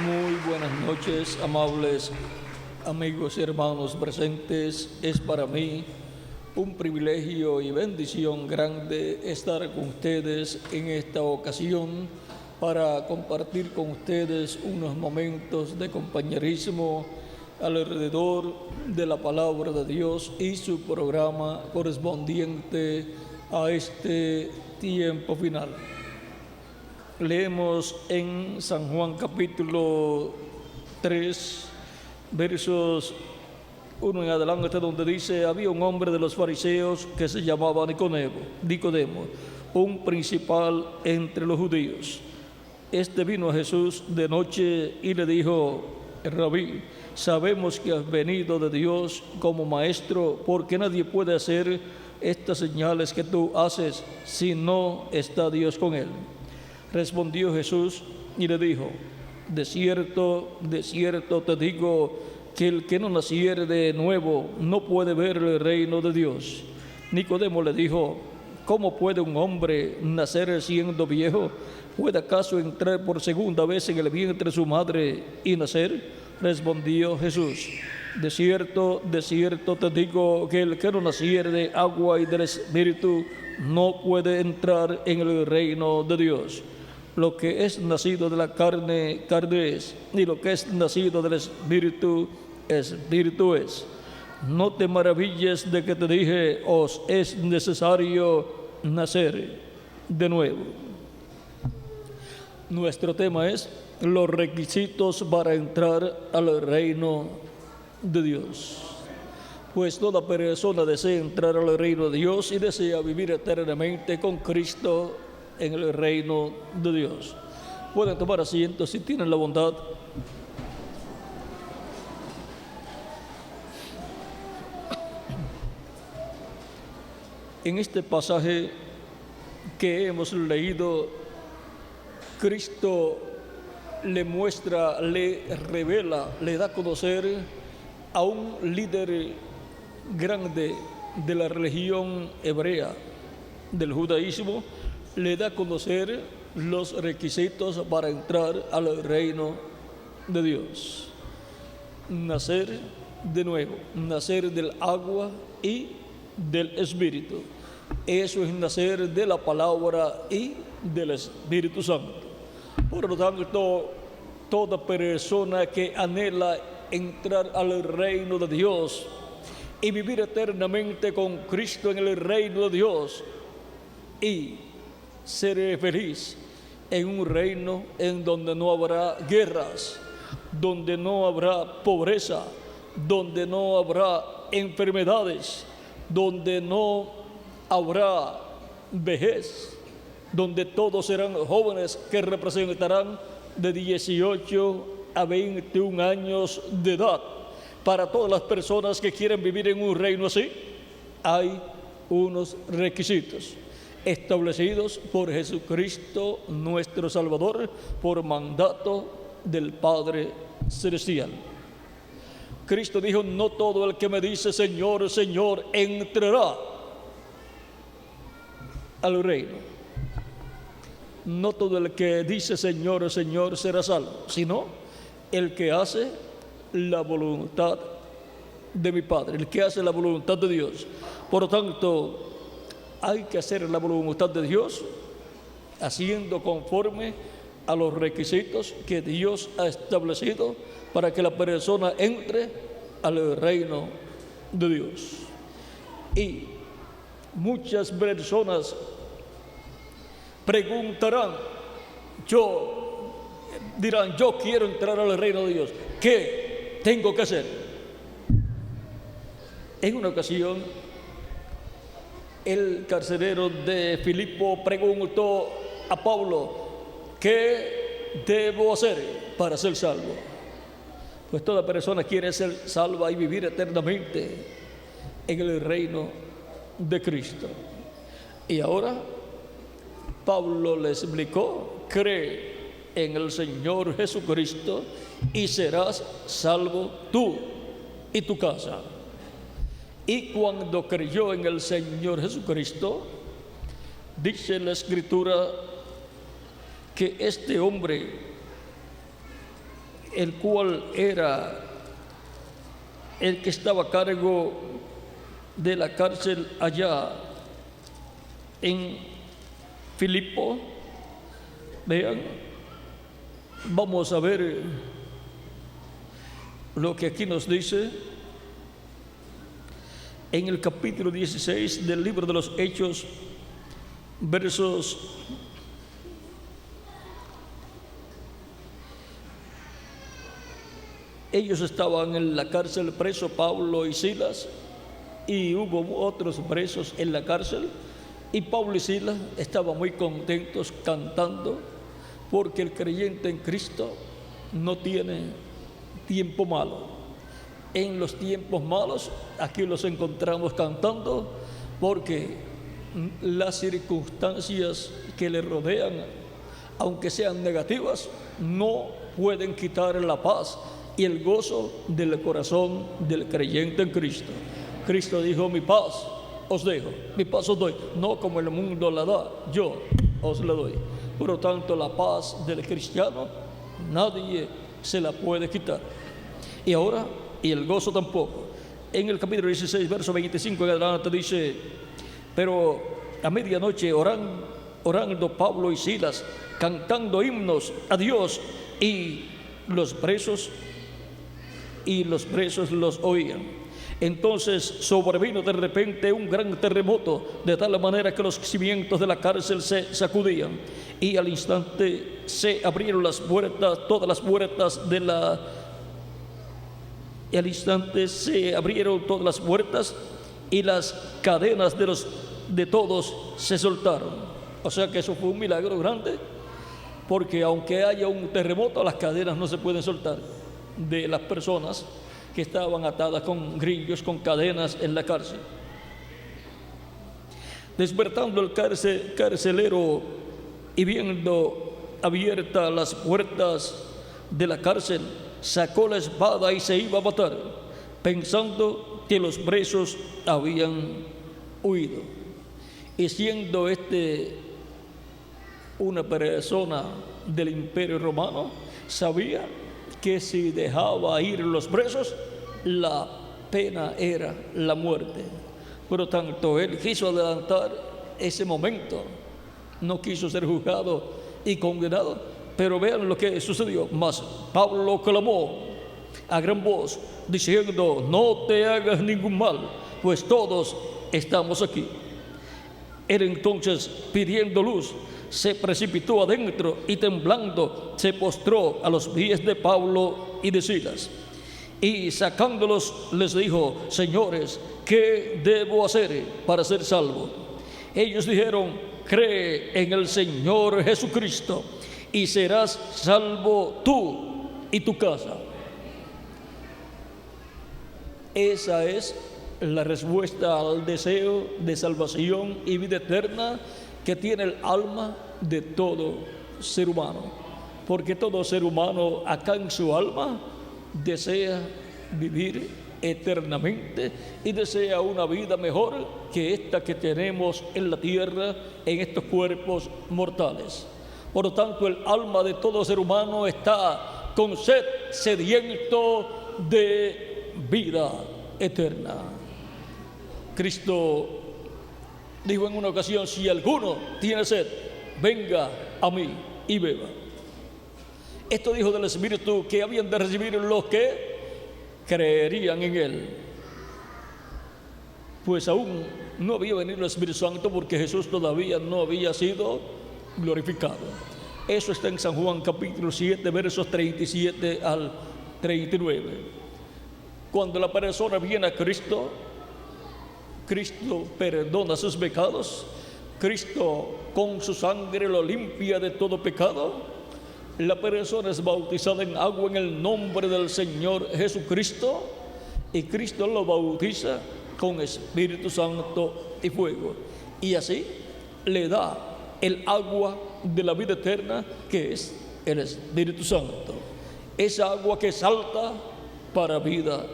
Muy buenas noches, amables amigos y hermanos presentes. Es para mí un privilegio y bendición grande estar con ustedes en esta ocasión para compartir con ustedes unos momentos de compañerismo alrededor de la palabra de Dios y su programa correspondiente a este tiempo final. Leemos en San Juan capítulo 3, versos 1 en adelante, donde dice: había un hombre de los fariseos que se llamaba Nicodemo, un principal entre los judíos. Este vino a Jesús de noche y le dijo: Rabí, sabemos que has venido de Dios como maestro, porque nadie puede hacer estas señales que tú haces si no está Dios con él. Respondió Jesús y le dijo: de cierto te digo que el que no naciere de nuevo no puede ver el reino de Dios. Nicodemo le dijo: ¿cómo puede un hombre nacer siendo viejo? ¿Puede acaso entrar por segunda vez en el vientre de su madre y nacer? Respondió Jesús: de cierto te digo que el que no naciere de agua y del Espíritu no puede entrar en el reino de Dios. Lo que es nacido de la carne, carne es, y lo que es nacido del Espíritu, Espíritu es. No te maravilles de que te dije: os es necesario nacer de nuevo. Nuestro tema es los requisitos para entrar al reino de Dios. Pues toda persona desea entrar al reino de Dios y desea vivir eternamente con Cristo en el reino de Dios. Pueden tomar asiento si tienen la bondad. En este pasaje que hemos leído, Cristo le muestra, le revela, le da a conocer a un líder grande de la religión hebrea, del judaísmo. Le da a conocer los requisitos para entrar al reino de Dios. Nacer de nuevo, nacer del agua y del Espíritu. Eso es nacer de la palabra y del Espíritu Santo. Por lo tanto, toda persona que anhela entrar al reino de Dios y vivir eternamente con Cristo en el reino de Dios y ser feliz en un reino en donde no habrá guerras, donde no habrá pobreza, donde no habrá enfermedades, donde no habrá vejez, donde todos serán jóvenes que representarán de 18 a 21 años de edad. Para todas las personas que quieren vivir en un reino así, hay unos requisitos establecidos por Jesucristo nuestro Salvador, por mandato del Padre Celestial. Cristo dijo: no todo el que me dice Señor, Señor, entrará al reino. No todo el que dice Señor, Señor será salvo, sino el que hace la voluntad de mi Padre, el que hace la voluntad de Dios. Por lo tanto, hay que hacer la voluntad de Dios haciendo conforme a los requisitos que Dios ha establecido para que la persona entre al reino de Dios. Y muchas personas dirán, yo quiero entrar al reino de Dios. ¿Qué tengo que hacer? En una ocasión, el carcelero de Filipo preguntó a Pablo: ¿qué debo hacer para ser salvo? Pues toda persona quiere ser salva y vivir eternamente en el reino de Cristo. Y ahora Pablo le explicó: cree en el Señor Jesucristo y serás salvo tú y tu casa. Y cuando creyó en el Señor Jesucristo, dice la Escritura que este hombre el cual era el que estaba a cargo de la cárcel allá en Filipo. Vean, vamos a ver lo que aquí nos dice en el capítulo 16 del libro de los Hechos, versos 1. Ellos estaban en la cárcel preso, Pablo y Silas, y hubo otros presos en la cárcel, y Pablo y Silas estaban muy contentos cantando, porque el creyente en Cristo no tiene tiempo malo. En los tiempos malos, aquí los encontramos cantando, porque las circunstancias que le rodean, aunque sean negativas, no pueden quitar la paz y el gozo del corazón del creyente en Cristo. Cristo dijo: mi paz os dejo, mi paz os doy, no como el mundo la da, yo os la doy. Por lo tanto, la paz del cristiano nadie se la puede quitar. Y ahora, y el gozo tampoco. En el capítulo 16, verso 25 en adelante dice: pero a medianoche orando Pablo y Silas, cantando himnos a Dios, y los presos los oían. Entonces sobrevino de repente un gran terremoto, de tal manera que los cimientos de la cárcel se sacudían, y al instante se abrieron las puertas, todas las puertas y las cadenas de todos se soltaron. O sea que eso fue un milagro grande, porque aunque haya un terremoto, las cadenas no se pueden soltar de las personas que estaban atadas con grillos, con cadenas en la cárcel. Despertando el carcelero y viendo abiertas las puertas de la cárcel, sacó la espada y se iba a matar, pensando que los presos habían huido. Y siendo una persona del Imperio Romano, sabía que si dejaba ir los presos, la pena era la muerte. Por lo tanto, él quiso adelantar ese momento, no quiso ser juzgado y condenado. Pero vean lo que sucedió. Mas Pablo clamó a gran voz, diciendo: no te hagas ningún mal, pues todos estamos aquí. Él entonces, pidiendo luz, se precipitó adentro y temblando se postró a los pies de Pablo y de Silas. Y sacándolos les dijo: señores, ¿qué debo hacer para ser salvo? Ellos dijeron: cree en el Señor Jesucristo y serás salvo tú y tu casa. Esa es la respuesta al deseo de salvación y vida eterna que tiene el alma de todo ser humano, porque todo ser humano acá en su alma desea vivir eternamente y desea una vida mejor que esta que tenemos en la tierra, en estos cuerpos mortales. Por lo tanto, el alma de todo ser humano está con sed, sediento de vida eterna. Cristo dijo en una ocasión: si alguno tiene sed, venga a mí y beba. Esto dijo del Espíritu que habían de recibir los que creerían en Él. Pues aún no había venido el Espíritu Santo, porque Jesús todavía no había sido glorificado. Eso está en San Juan capítulo 7, versos 37 al 39. Cuando la persona viene a Cristo, Cristo perdona sus pecados, Cristo con su sangre lo limpia de todo pecado. La persona es bautizada en agua en el nombre del Señor Jesucristo, y Cristo lo bautiza con Espíritu Santo y fuego, y así le da el agua de la vida eterna, que es el Espíritu Santo, esa agua que salta para vida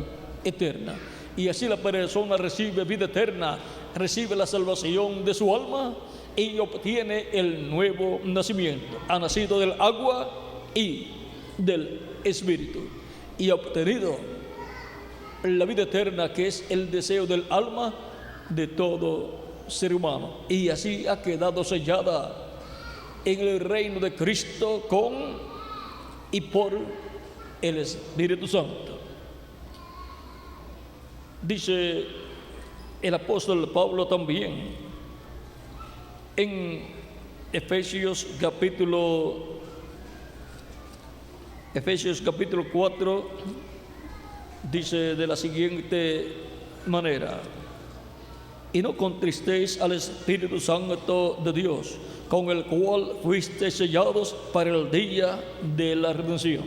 eterna. Y así la persona recibe vida eterna, recibe la salvación de su alma y obtiene el nuevo nacimiento. Ha nacido del agua y del Espíritu y ha obtenido la vida eterna, que es el deseo del alma de todo ser humano, y así ha quedado sellada en el reino de Cristo con y por el Espíritu Santo. Dice el apóstol Pablo también en Efesios capítulo 4, dice de la siguiente manera: y no contristéis al Espíritu Santo de Dios, con el cual fuisteis sellados para el día de la redención.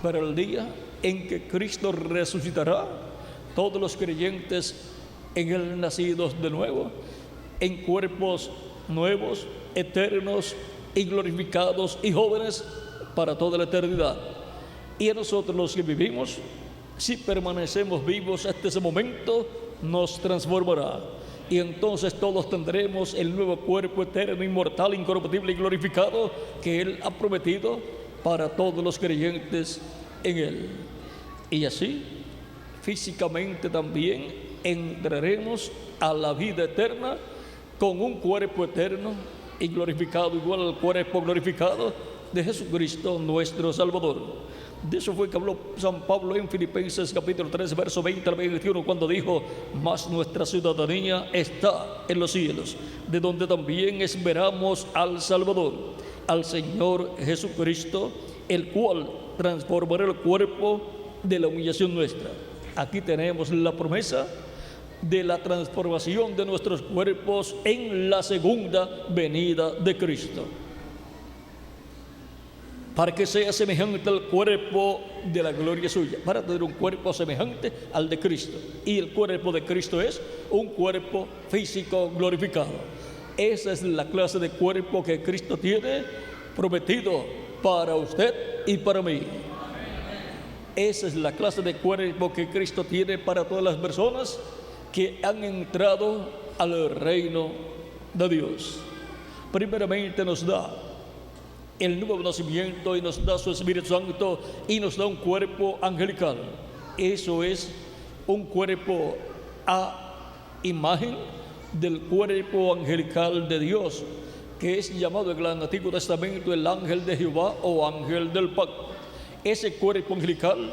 Para el día en que Cristo resucitará todos los creyentes en Él, nacidos de nuevo, en cuerpos nuevos, eternos y glorificados y jóvenes para toda la eternidad. Y a nosotros, los que vivimos, si permanecemos vivos hasta ese momento, nos transformará, y entonces todos tendremos el nuevo cuerpo eterno, inmortal, incorruptible y glorificado que Él ha prometido para todos los creyentes en Él. Y así, físicamente también entraremos a la vida eterna con un cuerpo eterno y glorificado, igual al cuerpo glorificado de Jesucristo nuestro Salvador. De eso fue que habló San Pablo en Filipenses capítulo 3, verso 20 al 21, cuando dijo: mas nuestra ciudadanía está en los cielos, de donde también esperamos al Salvador, al Señor Jesucristo, el cual transformará el cuerpo de la humillación nuestra. Aquí tenemos la promesa de la transformación de nuestros cuerpos en la segunda venida de Cristo, para que sea semejante al cuerpo de la gloria suya, para tener un cuerpo semejante al de Cristo. Y el cuerpo de Cristo es un cuerpo físico glorificado. Esa es la clase de cuerpo que Cristo tiene prometido para usted y para mí. Esa es la clase de cuerpo que Cristo tiene para todas las personas que han entrado al reino de Dios. Primeramente nos da el nuevo nacimiento y nos da su Espíritu Santo y nos da un cuerpo angelical. Eso es un cuerpo a imagen del cuerpo angelical de Dios, que es llamado en el Antiguo Testamento el ángel de Jehová o ángel del pacto. Ese cuerpo angelical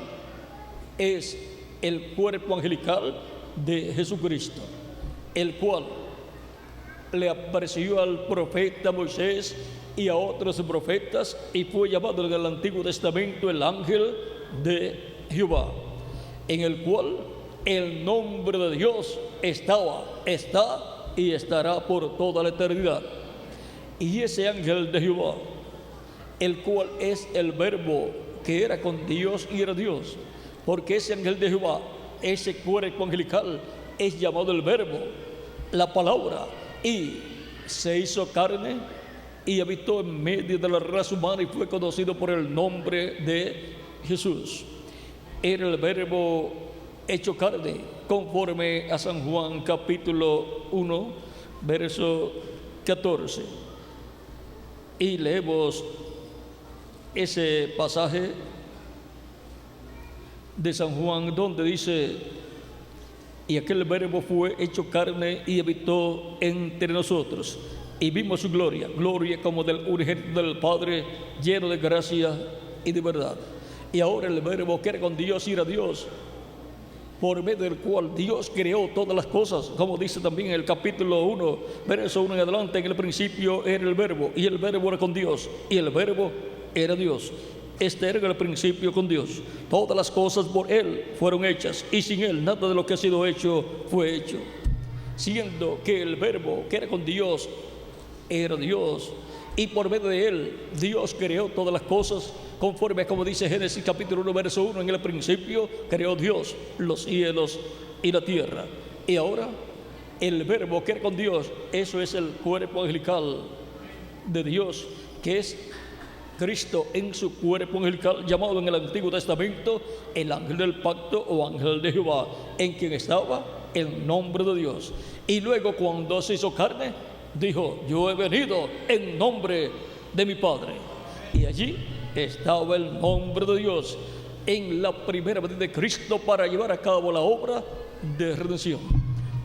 es el cuerpo angelical de Jesucristo, el cual le apareció al profeta Moisés y a otros profetas, y fue llamado en el Antiguo Testamento el ángel de Jehová, en el cual el nombre de Dios estaba, está y estará por toda la eternidad. Y ese ángel de Jehová, el cual es el Verbo que era con Dios y era Dios, porque ese ángel de Jehová, ese cuerpo angelical, es llamado el Verbo, la palabra, y se hizo carne y habitó en medio de la raza humana y fue conocido por el nombre de Jesús. Era el Verbo hecho carne, conforme a San Juan capítulo 1, verso 14. Y leemos ese pasaje de San Juan donde dice: y aquel Verbo fue hecho carne y habitó entre nosotros, y vimos su gloria, gloria como del unigénito del Padre, lleno de gracia y de verdad. Y ahora el Verbo que era con Dios y era Dios, por medio del cual Dios creó todas las cosas, como dice también en el capítulo 1, verso 1 en adelante: en el principio era el Verbo, y el Verbo era con Dios, y el Verbo era Dios. Este era el principio con Dios. Todas las cosas por Él fueron hechas, y sin Él nada de lo que ha sido hecho fue hecho. Siendo que el Verbo que era con Dios era Dios, y por medio de Él Dios creó todas las cosas, conforme a como dice Génesis capítulo 1, verso 1: en el principio creó Dios los cielos y la tierra. Y ahora el Verbo que era con Dios, eso es el cuerpo angelical de Dios, que es Cristo en su cuerpo angelical, llamado en el Antiguo Testamento el ángel del pacto o ángel de Jehová, en quien estaba el nombre de Dios. Y luego, cuando se hizo carne, dijo: yo he venido en nombre de mi Padre. Y allí estaba el nombre de Dios en la primera venida de Cristo para llevar a cabo la obra de redención,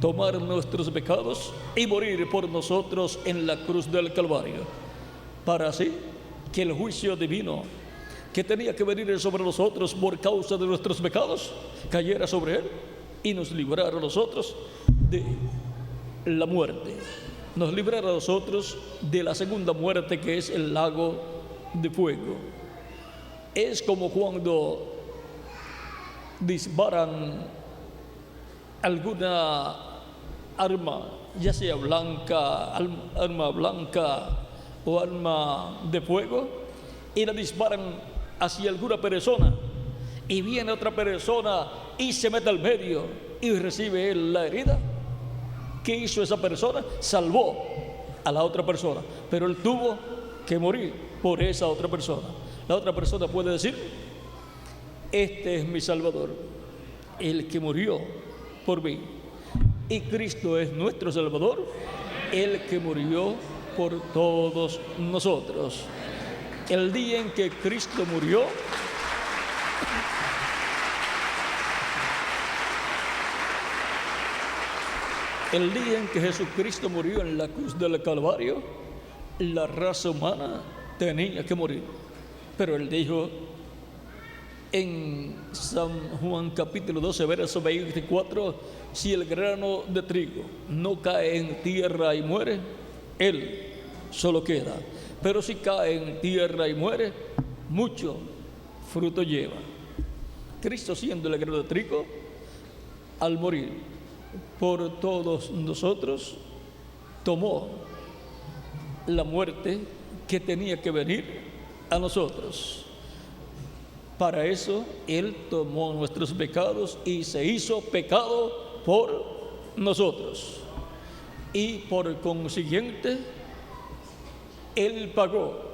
tomar nuestros pecados y morir por nosotros en la cruz del Calvario, para así que el juicio divino que tenía que venir sobre nosotros por causa de nuestros pecados cayera sobre él y nos librara a nosotros de la muerte, nos librara a nosotros de la segunda muerte, que es el lago de fuego. Es como cuando disparan alguna arma, ya sea blanca, arma blanca o arma de fuego, y la disparan hacia alguna persona, y viene otra persona y se mete al medio y recibe él la herida. ¿Qué hizo esa persona? Salvó a la otra persona, pero él tuvo que morir por esa otra persona. La otra persona puede decir: este es mi Salvador, el que murió por mí. Y Cristo es nuestro Salvador, el que murió por todos nosotros. El día en que Cristo murió, el día en que Jesucristo murió en la cruz del Calvario, la raza humana tenía que morir. Pero él dijo en San Juan capítulo 12, verso 24: si el grano de trigo no cae en tierra y muere, él solo queda. Pero si cae en tierra y muere, mucho fruto lleva. Cristo, siendo el grano de trigo, al morir por todos nosotros, tomó la muerte que tenía que venir a nosotros. Para eso él tomó nuestros pecados y se hizo pecado por nosotros, y por consiguiente él pagó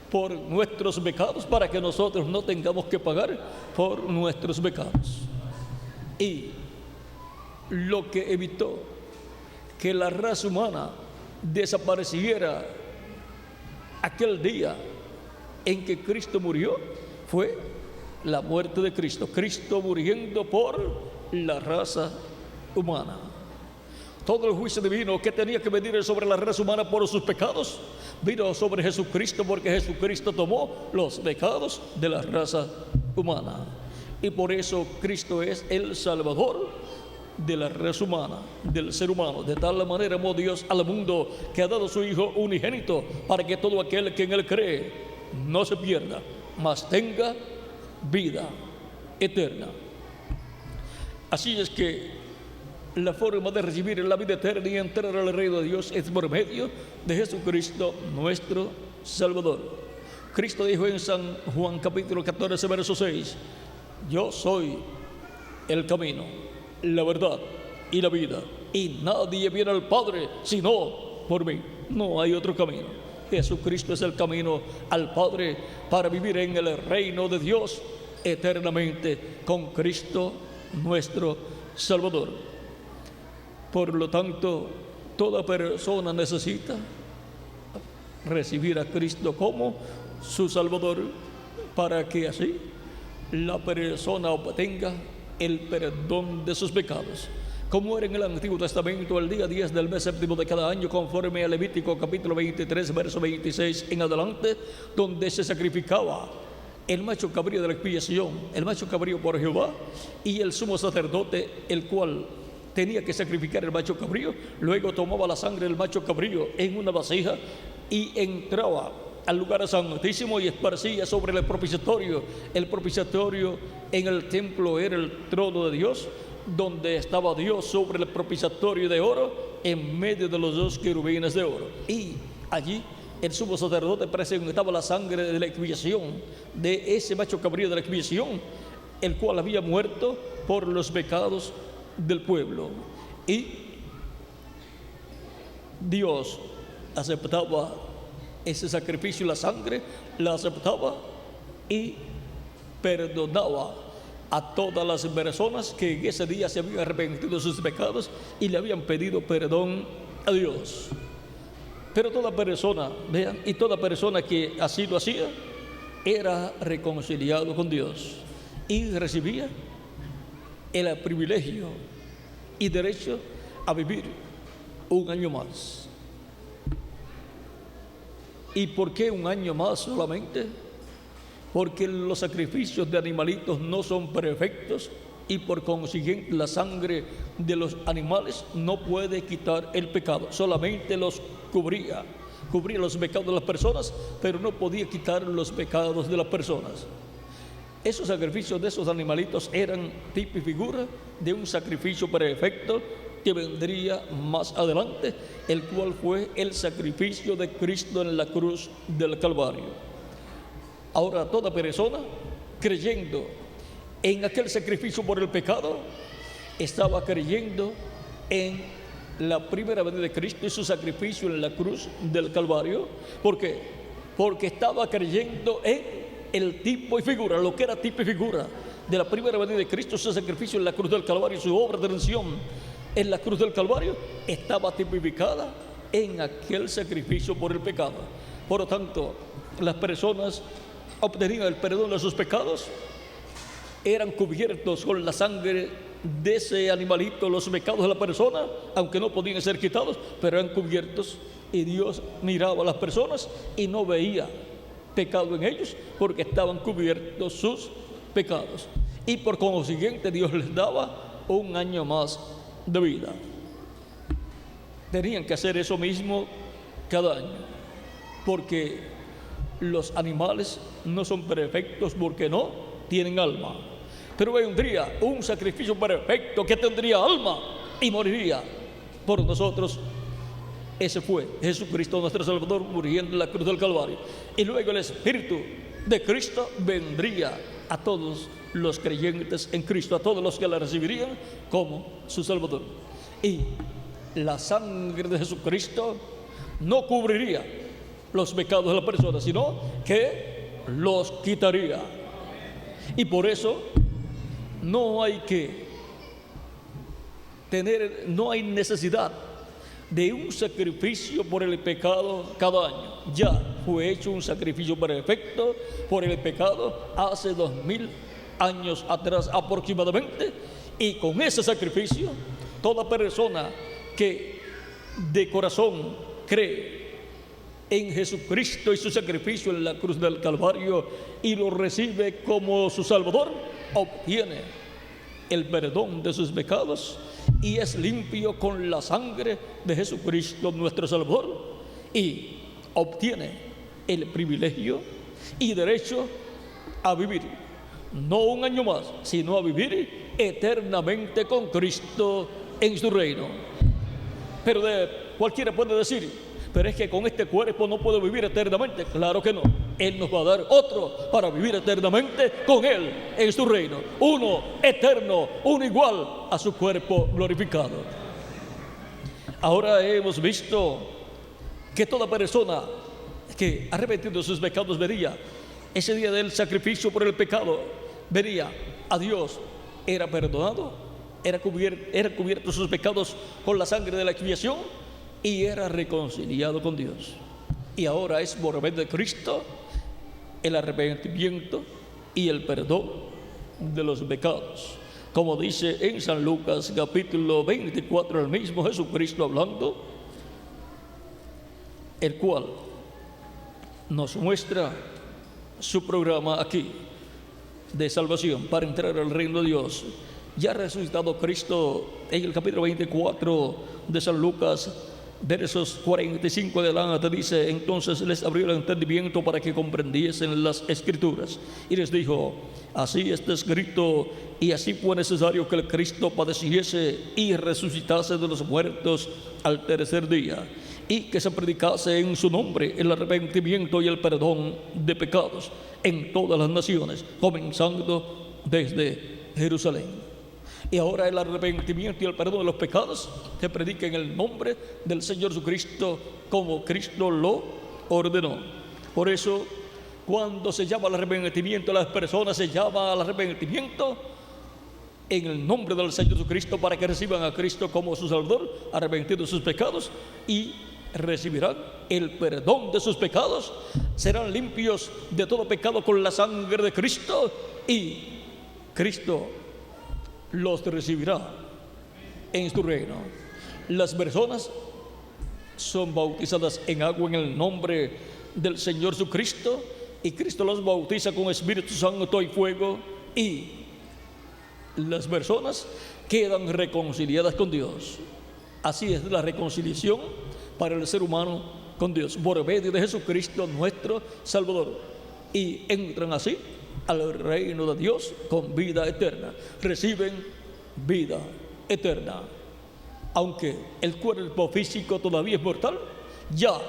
por nuestros pecados para que nosotros no tengamos que pagar por nuestros pecados. Y lo que evitó que la raza humana desapareciera aquel día en que Cristo murió fue la muerte de Cristo. Cristo muriendo por la raza humana. Todo el juicio divino que tenía que venir sobre la raza humana por sus pecados vino sobre Jesucristo, porque Jesucristo tomó los pecados de la raza humana. Y por eso Cristo es el Salvador de la raza humana, del ser humano. De tal manera amó Dios al mundo que ha dado su Hijo unigénito, para que todo aquel que en él cree no se pierda, mas tenga vida eterna. Así es que la forma de recibir la vida eterna y entrar al reino de Dios es por medio de Jesucristo, nuestro Salvador. Cristo dijo en San Juan capítulo 14, verso 6: yo soy el camino, la verdad y la vida, y nadie viene al Padre sino por mí. No hay otro camino. Jesucristo es el camino al Padre para vivir en el reino de Dios eternamente con Cristo, nuestro Salvador. Por lo tanto, toda persona necesita recibir a Cristo como su Salvador, para que así la persona obtenga el perdón de sus pecados, como era en el Antiguo Testamento el día 10 del mes séptimo de cada año, conforme a Levítico capítulo 23, verso 26 en adelante, donde se sacrificaba el macho cabrío de la expiación, el macho cabrío por Jehová, y el sumo sacerdote, el cual tenía que sacrificar el macho cabrío, luego tomaba la sangre del macho cabrío en una vasija y entraba al lugar santísimo y esparcía sobre el propiciatorio. El propiciatorio en el templo era el trono de Dios, donde estaba Dios sobre el propiciatorio de oro, en medio de los dos querubines de oro. Y allí el sumo sacerdote presentaba la sangre de la expiación, de ese macho cabrío de la expiación, el cual había muerto por los pecados del pueblo. Y Dios aceptaba ese sacrificio, la sangre la aceptaba y perdonaba a todas las personas que en ese día se habían arrepentido de sus pecados y le habían pedido perdón a Dios. Pero toda persona, vean, y toda persona que así lo hacía, era reconciliado con Dios y recibía el privilegio y derecho a vivir un año más. ¿Y por qué un año más solamente? Porque los sacrificios de animalitos no son perfectos y por consiguiente la sangre de los animales no puede quitar el pecado, solamente los cubría los pecados de las personas, pero no podía quitar los pecados de las personas. Esos sacrificios de esos animalitos eran tipo y figura de un sacrificio perfecto que vendría más adelante, el cual fue el sacrificio de Cristo en la cruz del Calvario. Ahora, toda persona creyendo en aquel sacrificio por el pecado estaba creyendo en la primera venida de Cristo y su sacrificio en la cruz del Calvario. ¿Por qué? Porque estaba creyendo en el tipo y figura, lo que era tipo y figura de la primera venida de Cristo, su sacrificio en la cruz del Calvario, su obra de redención en la cruz del Calvario, estaba tipificada en aquel sacrificio por el pecado. Por lo tanto, las personas obtenían el perdón de sus pecados, eran cubiertos con la sangre de ese animalito los pecados de la persona, aunque no podían ser quitados, pero eran cubiertos, y Dios miraba a las personas y no veía pecado en ellos porque estaban cubiertos sus pecados, y por consiguiente Dios les daba un año más de vida. Tenían que hacer eso mismo cada año, porque los animales no son perfectos porque no tienen alma, pero vendría un sacrificio perfecto que tendría alma y moriría por nosotros. Ese fue Jesucristo nuestro Salvador, muriendo en la cruz del Calvario, y luego el Espíritu de Cristo vendría a todos los creyentes en Cristo, a todos los que la recibirían como su Salvador. Y la sangre de Jesucristo no cubriría los pecados de la persona, sino que los quitaría. Y por eso no hay necesidad de un sacrificio por el pecado cada año. Ya fue hecho un sacrificio perfecto por el pecado hace 2000 años atrás aproximadamente, y con ese sacrificio toda persona que de corazón cree en Jesucristo y su sacrificio en la cruz del Calvario y lo recibe como su Salvador, obtiene el perdón de sus pecados y es limpio con la sangre de Jesucristo nuestro Salvador, y obtiene el privilegio y derecho a vivir no un año más, sino a vivir eternamente con Cristo en su reino. Pero cualquiera puede decir: pero es que con este cuerpo no puedo vivir eternamente. Claro que no. Él nos va a dar otro para vivir eternamente con Él en su reino. Uno eterno, uno igual a su cuerpo glorificado. Ahora hemos visto que toda persona que arrepentido de sus pecados vería ese día del sacrificio por el pecado, vería a Dios, era perdonado, era cubierto sus pecados con la sangre de la expiación y era reconciliado con Dios. Y ahora es por medio de Cristo el arrepentimiento y el perdón de los pecados, como dice en San Lucas capítulo 24, el mismo Jesucristo hablando, el cual nos muestra su programa aquí de salvación para entrar al reino de Dios. Ya resucitado Cristo, en el capítulo 24 de San Lucas, versos 45 adelante, dice: entonces les abrió el entendimiento para que comprendiesen las Escrituras, y les dijo: así está escrito, y así fue necesario que el Cristo padeciese y resucitase de los muertos al tercer día, y que se predicase en su nombre el arrepentimiento y el perdón de pecados en todas las naciones, comenzando desde Jerusalén. Y ahora el arrepentimiento y el perdón de los pecados se predica en el nombre del Señor Jesucristo, como Cristo lo ordenó. Por eso, cuando se llama al arrepentimiento, las personas se llama al arrepentimiento en el nombre del Señor Jesucristo, para que reciban a Cristo como su Salvador, arrepentidos de sus pecados y recibirán el perdón de sus pecados, serán limpios de todo pecado con la sangre de Cristo, y Cristo los recibirá en su reino. Las personas son bautizadas en agua en el nombre del Señor Jesucristo, y Cristo los bautiza con Espíritu Santo y fuego, y las personas quedan reconciliadas con Dios. Así es la reconciliación para el ser humano con Dios, por medio de Jesucristo nuestro Salvador, y entran así al reino de Dios con vida eterna. Reciben vida eterna. Aunque el cuerpo físico todavía es mortal, ya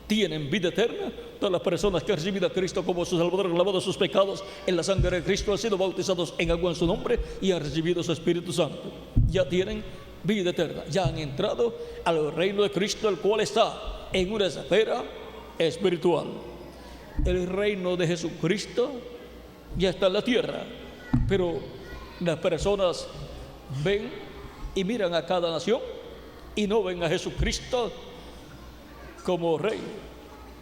tienen vida eterna. Todas las personas que han recibido a Cristo como su Salvador, lavado sus pecados en la sangre de Cristo, han sido bautizados en agua en su nombre y han recibido su Espíritu Santo, ya tienen vida eterna, ya han entrado al reino de Cristo, el cual está en una esfera espiritual. El reino de Jesucristo ya está en la tierra, pero las personas ven y miran a cada nación y no ven a Jesucristo como rey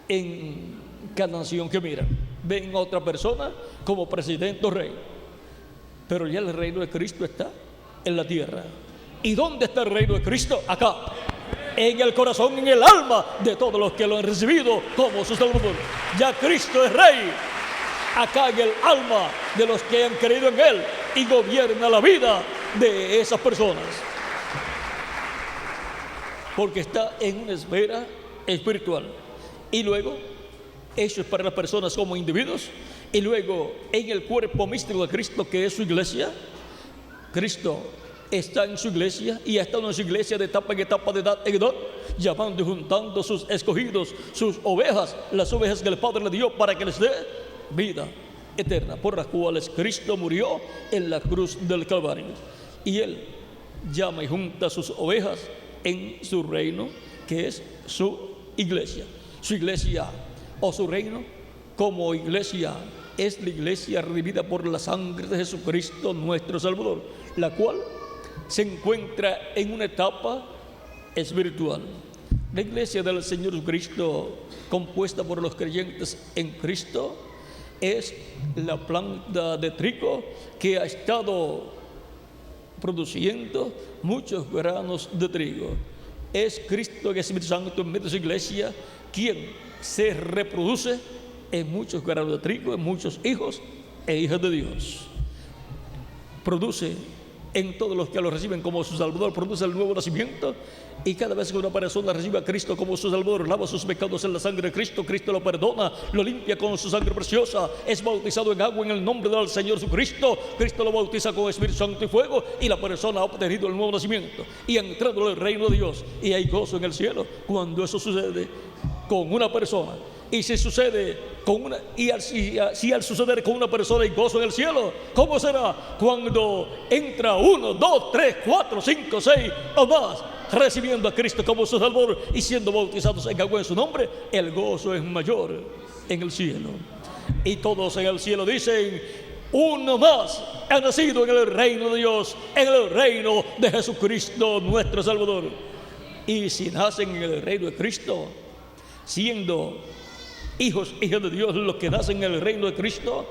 en cada nación que miran. Ven a otra persona como presidente o rey, pero ya el reino de Cristo está en la tierra. ¿Y dónde está el reino de Cristo? Acá, en el corazón, en el alma de todos los que lo han recibido como su Salvador. Ya Cristo es rey acá en el alma de los que han creído en Él, y gobierna la vida de esas personas, porque está en una esfera espiritual. Y luego, eso es para las personas como individuos, y luego en el cuerpo místico de Cristo, que es su iglesia. Cristo está en su iglesia y ha estado en su iglesia de etapa en etapa, de edad en edad, llamando y juntando sus escogidos, sus ovejas, las ovejas que el Padre le dio para que les dé vida eterna, por las cuales Cristo murió en la cruz del Calvario. Y Él llama y junta sus ovejas en su reino, que es su iglesia. Su iglesia o su reino como iglesia es la iglesia redimida por la sangre de Jesucristo nuestro Salvador, la cual se encuentra en una etapa espiritual. La iglesia del Señor Jesucristo, compuesta por los creyentes en Cristo, es la planta de trigo que ha estado produciendo muchos granos de trigo. Es Cristo, el Espíritu Santo en medio de su iglesia, quien se reproduce en muchos granos de trigo, en muchos hijos e hijas de Dios. Produce en todos los que lo reciben como su Salvador, produce el nuevo nacimiento. Y cada vez que una persona recibe a Cristo como su Salvador, lava sus pecados en la sangre de Cristo, Cristo lo perdona, lo limpia con su sangre preciosa, es bautizado en agua en el nombre del Señor Jesucristo, Cristo lo bautiza con Espíritu Santo y fuego, y la persona ha obtenido el nuevo nacimiento y ha entrado en el reino de Dios, y hay gozo en el cielo cuando eso sucede con una persona. Y si sucede con una, si al suceder con una persona hay gozo en el cielo, ¿cómo será cuando entra 1, 2, 3, 4, 5, 6 o más recibiendo a Cristo como su Salvador y siendo bautizados en agua en su nombre? El gozo es mayor en el cielo. Y todos en el cielo dicen: uno más ha nacido en el reino de Dios, en el reino de Jesucristo nuestro Salvador. Y si nacen en el reino de Cristo, siendo hijos, hijas de Dios, los que nacen en el reino de Cristo,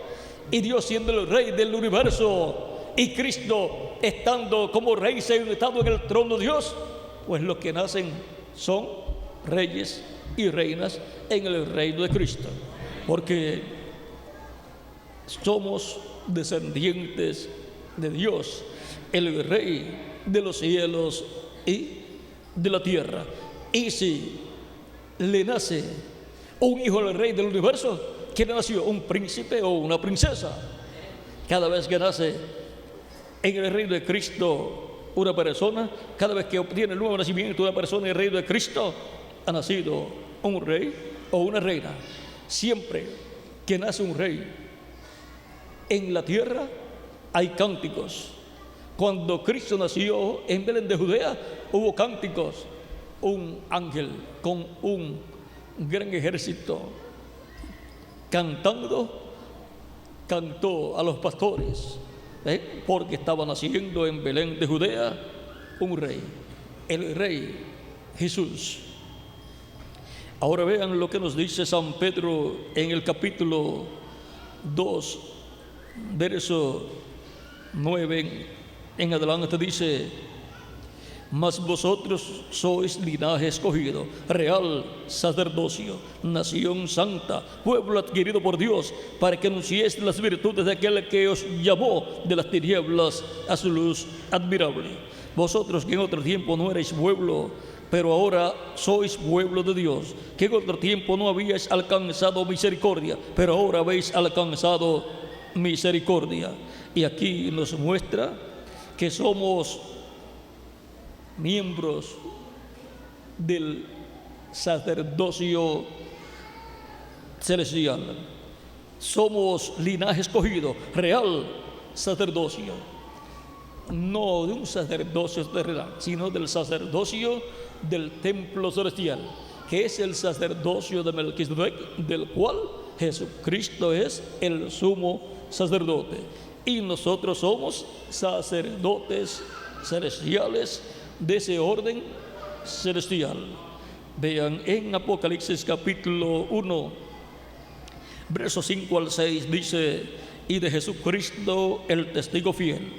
y Dios siendo el Rey del universo, y Cristo estando como Rey sentado en el trono de Dios, pues los que nacen son reyes y reinas en el reino de Cristo, porque somos descendientes de Dios, el Rey de los cielos y de la tierra. Y si le nace un hijo al Rey del universo, ¿quién nació? ¿Un príncipe o una princesa? Cada vez que nace en el reino de Cristo una persona, cada vez que obtiene el nuevo nacimiento una persona en el reino de Cristo, ha nacido un rey o una reina. Siempre que nace un rey en la tierra hay cánticos. Cuando Cristo nació en Belén de Judea, hubo cánticos. Un ángel con un gran ejército cantó a los pastores, porque estaba naciendo en Belén de Judea un rey, el Rey Jesús. Ahora vean lo que nos dice San Pedro en el capítulo 2, verso 9 en adelante. Dice: mas vosotros sois linaje escogido, real sacerdocio, nación santa, pueblo adquirido por Dios, para que anunciéis las virtudes de aquel que os llamó de las tinieblas a su luz admirable. Vosotros que en otro tiempo no erais pueblo, pero ahora sois pueblo de Dios, que en otro tiempo no habíais alcanzado misericordia, pero ahora habéis alcanzado misericordia. Y aquí nos muestra que somos miembros del sacerdocio celestial. Somos linaje escogido, real sacerdocio, no de un sacerdocio terrenal, sino del sacerdocio del templo celestial, que es el sacerdocio de Melquisedec, del cual Jesucristo es el sumo sacerdote. Y nosotros somos sacerdotes celestiales de ese orden celestial. Vean en Apocalipsis capítulo 1, versos 5 al 6, dice: y de Jesucristo el testigo fiel,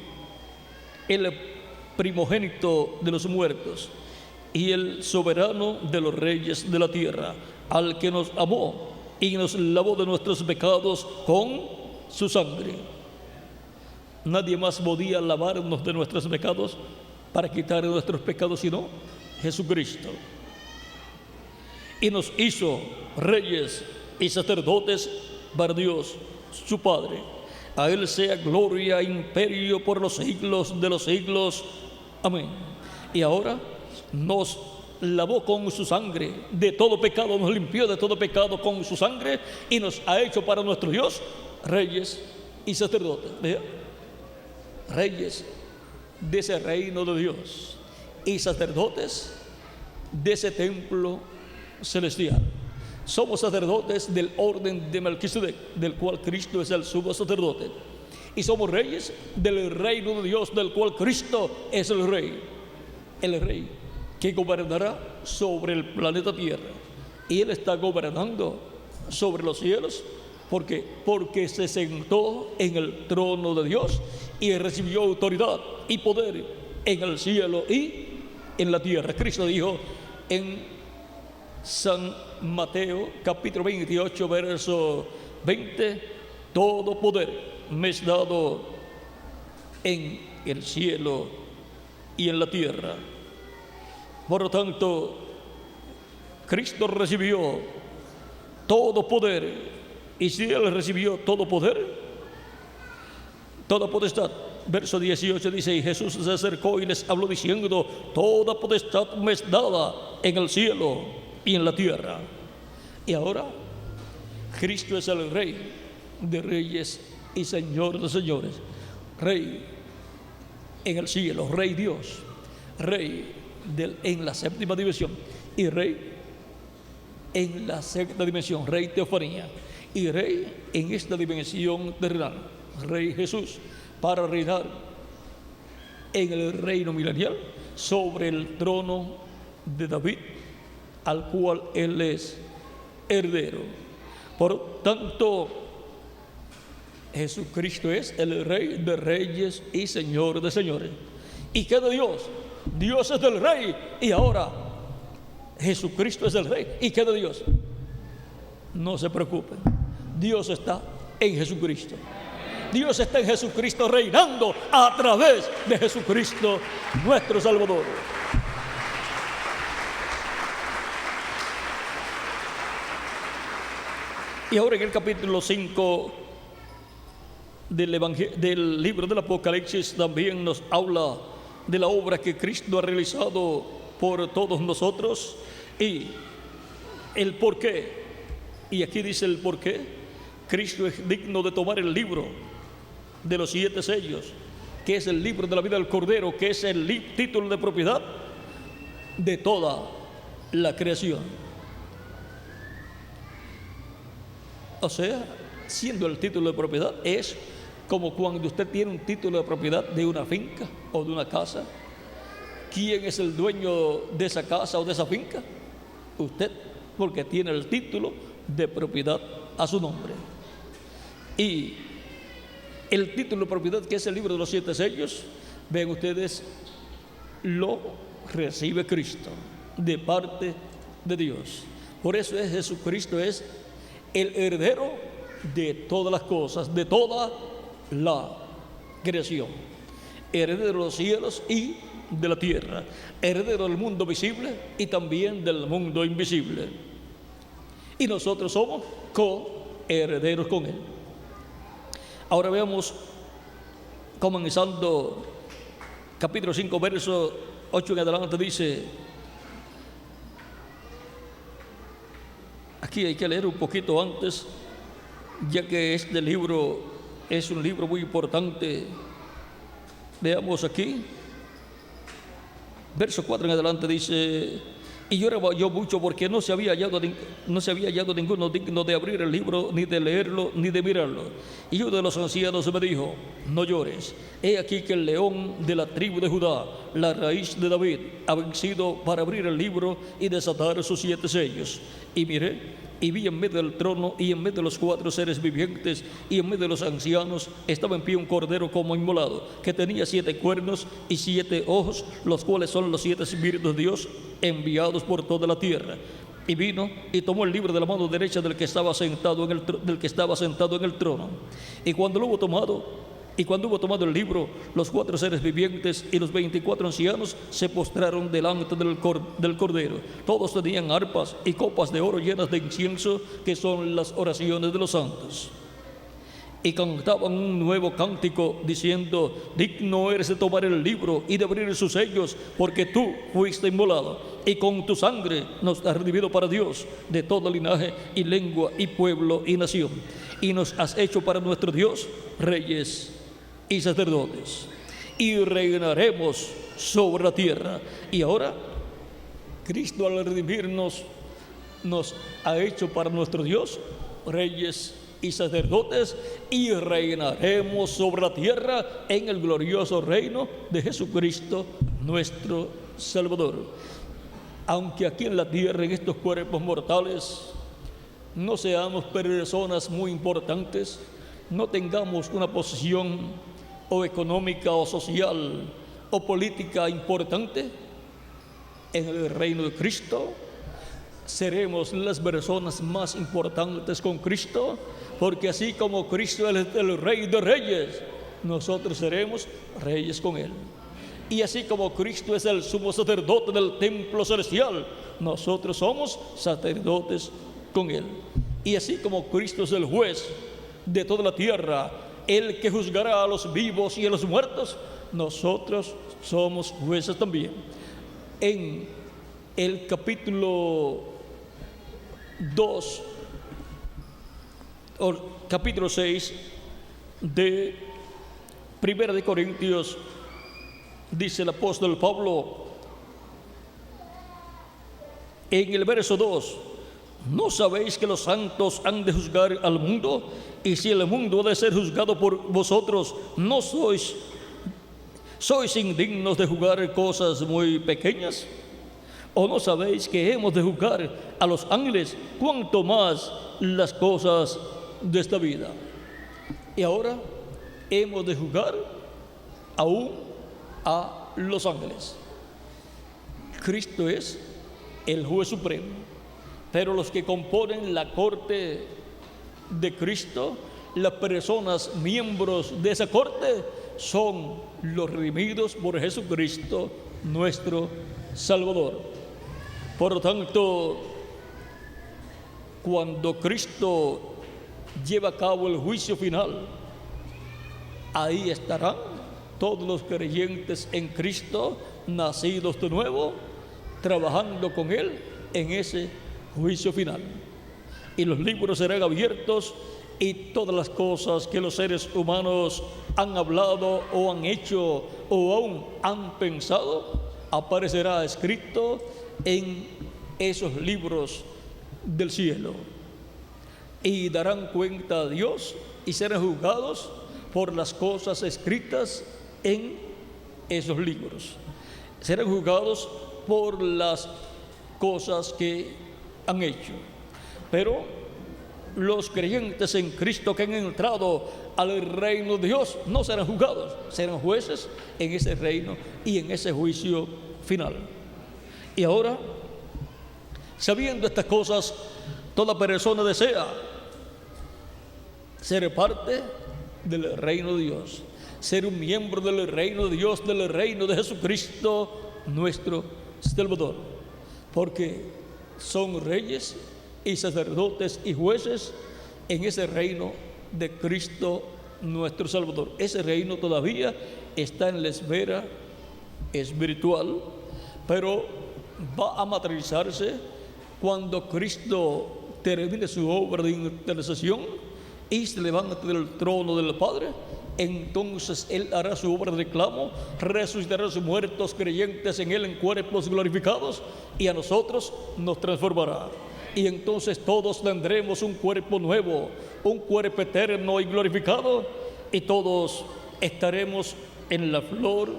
el primogénito de los muertos y el soberano de los reyes de la tierra, al que nos amó y nos lavó de nuestros pecados con su sangre. Nadie más podía lavarnos de nuestros pecados, para quitar nuestros pecados, sino Jesucristo. Y nos hizo reyes y sacerdotes para Dios su Padre. A Él sea gloria e imperio por los siglos de los siglos. Amén. Y ahora nos lavó con su sangre de todo pecado, nos limpió de todo pecado con su sangre, y nos ha hecho para nuestro Dios reyes y sacerdotes. ¿Vean? Reyes de ese reino de Dios y sacerdotes de ese templo celestial. Somos sacerdotes del orden de Melquisedec, del cual Cristo es el sumo sacerdote, y somos reyes del reino de Dios, del cual Cristo es el rey que gobernará sobre el planeta Tierra. Y Él está gobernando sobre los cielos. ¿Por qué? Porque se sentó en el trono de Dios y recibió autoridad y poder en el cielo y en la tierra. Cristo dijo en San Mateo capítulo 28, verso 20: todo poder me es dado en el cielo y en la tierra. Por lo tanto, Cristo recibió todo poder. Y si Él recibió todo poder, toda potestad, verso 18 dice: y Jesús se acercó y les habló diciendo: toda potestad me es dada en el cielo y en la tierra. Y ahora Cristo es el Rey de reyes y Señor de señores. Rey en el cielo, Rey Dios, Rey en la séptima dimensión, y Rey en la sexta dimensión, Rey teofanía, y Rey en esta dimensión terrenal, Rey Jesús, para reinar en el reino milenial sobre el trono de David, al cual Él es heredero. Por tanto, Jesucristo es el Rey de reyes y Señor de señores. ¿Y qué de Dios? Dios es el Rey, y ahora Jesucristo es el Rey. ¿Y qué de Dios? No se preocupen, Dios está en Jesucristo. Dios está en Jesucristo, reinando a través de Jesucristo nuestro Salvador. Y ahora en el capítulo 5 del libro del Apocalipsis también nos habla de la obra que Cristo ha realizado por todos nosotros y el por qué. Y aquí dice el por qué. Cristo es digno de tomar el libro de los 7 sellos, que es el libro de la vida del Cordero, que es el título de propiedad de toda la creación. O sea, siendo el título de propiedad, es como cuando usted tiene un título de propiedad de una finca o de una casa. ¿Quién es el dueño de esa casa o de esa finca? Usted. porque tiene el título de propiedad a su nombre. Y el título de propiedad, que es el libro de los 7 sellos, ven ustedes, lo recibe Cristo de parte de Dios. Por eso Jesucristo es el heredero de todas las cosas, de toda la creación, heredero de los cielos y de la tierra, heredero del mundo visible y también del mundo invisible. Y nosotros somos coherederos con Él. Ahora veamos, comenzando capítulo 5, verso 8 en adelante, dice, aquí hay que leer un poquito antes, ya que este libro es un libro muy importante. Veamos aquí, verso 4 en adelante, dice, y lloraba yo mucho porque no se había hallado ninguno digno de abrir el libro, ni de leerlo, ni de mirarlo. Y uno de los ancianos me dijo, no llores, he aquí que el león de la tribu de Judá, la raíz de David, ha vencido para abrir el libro y desatar sus 7 sellos. Y miré, y vi en medio del trono y en medio de los 4 seres vivientes y en medio de los ancianos estaba en pie un cordero como inmolado, que tenía 7 cuernos y 7 ojos, los cuales son los 7 espíritus de Dios enviados por toda la tierra. Y vino y tomó el libro de la mano derecha del que estaba sentado en el trono. Y cuando hubo tomado el libro, los 4 seres vivientes y los 24 ancianos se postraron delante del Cordero. Todos tenían arpas y copas de oro llenas de incienso, que son las oraciones de los santos. Y cantaban un nuevo cántico, diciendo, digno eres de tomar el libro y de abrir sus sellos, porque tú fuiste inmolado, y con tu sangre nos has redimido para Dios de todo linaje y lengua y pueblo y nación. Y nos has hecho para nuestro Dios reyes y sacerdotes, y reinaremos sobre la tierra. Y ahora Cristo, al redimirnos, nos ha hecho para nuestro Dios reyes y sacerdotes, y reinaremos sobre la tierra en el glorioso reino de Jesucristo nuestro Salvador. Aunque aquí en la tierra, en estos cuerpos mortales, no seamos personas muy importantes, no tengamos una posición o económica o social o política importante, en el reino de Cristo seremos las personas más importantes con Cristo, porque así como Cristo es el Rey de Reyes, nosotros seremos reyes con Él. Y así como Cristo es el sumo sacerdote del templo celestial, nosotros somos sacerdotes con Él. Y así como Cristo es el juez de toda la tierra, el que juzgará a los vivos y a los muertos, nosotros somos jueces también. En el capítulo 2 o capítulo 6 de Primera de Corintios, dice el apóstol Pablo en el verso 2, ¿no sabéis que los santos han de juzgar al mundo? Y si el mundo ha de ser juzgado por vosotros, ¿no sois indignos de juzgar cosas muy pequeñas? ¿O no sabéis que hemos de juzgar a los ángeles, cuanto más las cosas de esta vida? Y ahora hemos de juzgar aún a los ángeles. Cristo es el juez supremo, pero los que componen la corte de Cristo, las personas miembros de esa corte, son los redimidos por Jesucristo nuestro Salvador. Por lo tanto, cuando Cristo lleva a cabo el juicio final, ahí estarán todos los creyentes en Cristo, nacidos de nuevo, trabajando con Él en ese juicio final. Y los libros serán abiertos, y todas las cosas que los seres humanos han hablado o han hecho o aún han pensado, aparecerá escrito en esos libros del cielo, y darán cuenta a Dios y serán juzgados por las cosas escritas en esos libros. Serán juzgados por las cosas que han hecho. Pero los creyentes en Cristo que han entrado al reino de Dios no serán juzgados, serán jueces en ese reino y en ese juicio final. Y ahora, sabiendo estas cosas, toda persona desea ser parte del reino de Dios, ser un miembro del reino de Dios, del reino de Jesucristo, nuestro Salvador, porque son reyes y sacerdotes y jueces en ese reino de Cristo, nuestro Salvador. Ese reino todavía está en la esfera espiritual, pero va a materializarse cuando Cristo termine su obra de intercesión y se levante del trono del Padre. Entonces Él hará su obra de reclamo, resucitará a sus muertos creyentes en Él en cuerpos glorificados, y a nosotros nos transformará. Y entonces todos tendremos un cuerpo nuevo, un cuerpo eterno y glorificado, y todos estaremos en la flor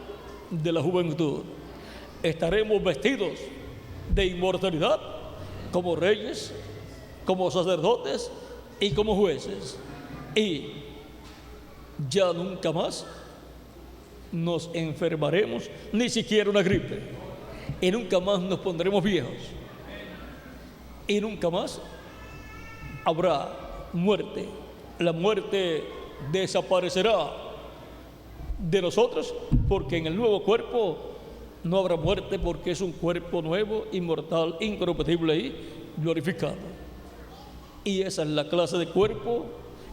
de la juventud. Estaremos vestidos de inmortalidad como reyes, como sacerdotes y como jueces. Y ya nunca más nos enfermaremos, ni siquiera una gripe. Y nunca más nos pondremos viejos. Y nunca más habrá muerte. La muerte desaparecerá de nosotros, porque en el nuevo cuerpo no habrá muerte, porque es un cuerpo nuevo, inmortal, incorruptible y glorificado. Y esa es la clase de cuerpo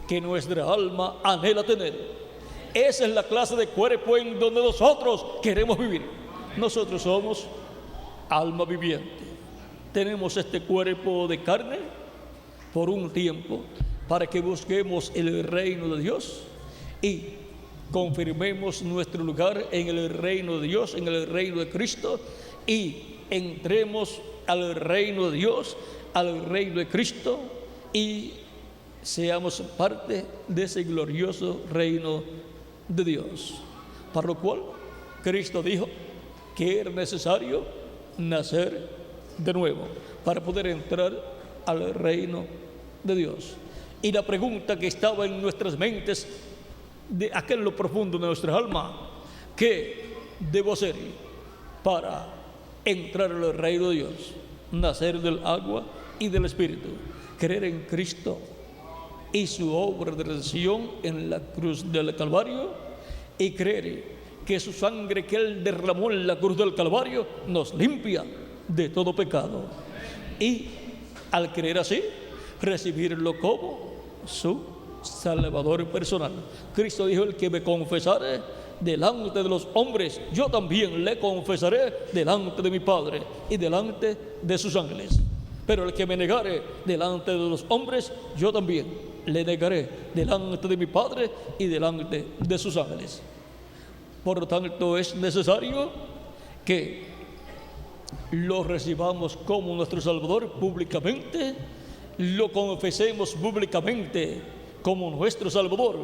que nuestra alma anhela tener. Esa es la clase de cuerpo en donde nosotros queremos vivir. Nosotros somos alma viviente. Tenemos este cuerpo de carne por un tiempo para que busquemos el reino de Dios y confirmemos nuestro lugar en el reino de Dios, en el reino de Cristo, y entremos al reino de Dios, al reino de Cristo, y seamos parte de ese glorioso reino de Dios. Para lo cual Cristo dijo que era necesario nacer de nuevo para poder entrar al reino de Dios. Y la pregunta que estaba en nuestras mentes, de aquel en lo profundo de nuestra alma: ¿qué debo hacer para entrar al reino de Dios? Nacer del agua y del Espíritu, creer en Cristo y su obra de redención en la cruz del Calvario, y creer que su sangre que Él derramó en la cruz del Calvario nos limpia de todo pecado. Y al creer así, recibirlo como su Salvador personal. Cristo dijo: el que me confesare delante de los hombres, yo también le confesaré delante de mi Padre y delante de sus ángeles. Pero el que me negare delante de los hombres, yo también le negaré delante de mi Padre y delante de sus ángeles. Por lo tanto, es necesario que lo recibamos como nuestro Salvador públicamente, lo confesemos públicamente como nuestro Salvador,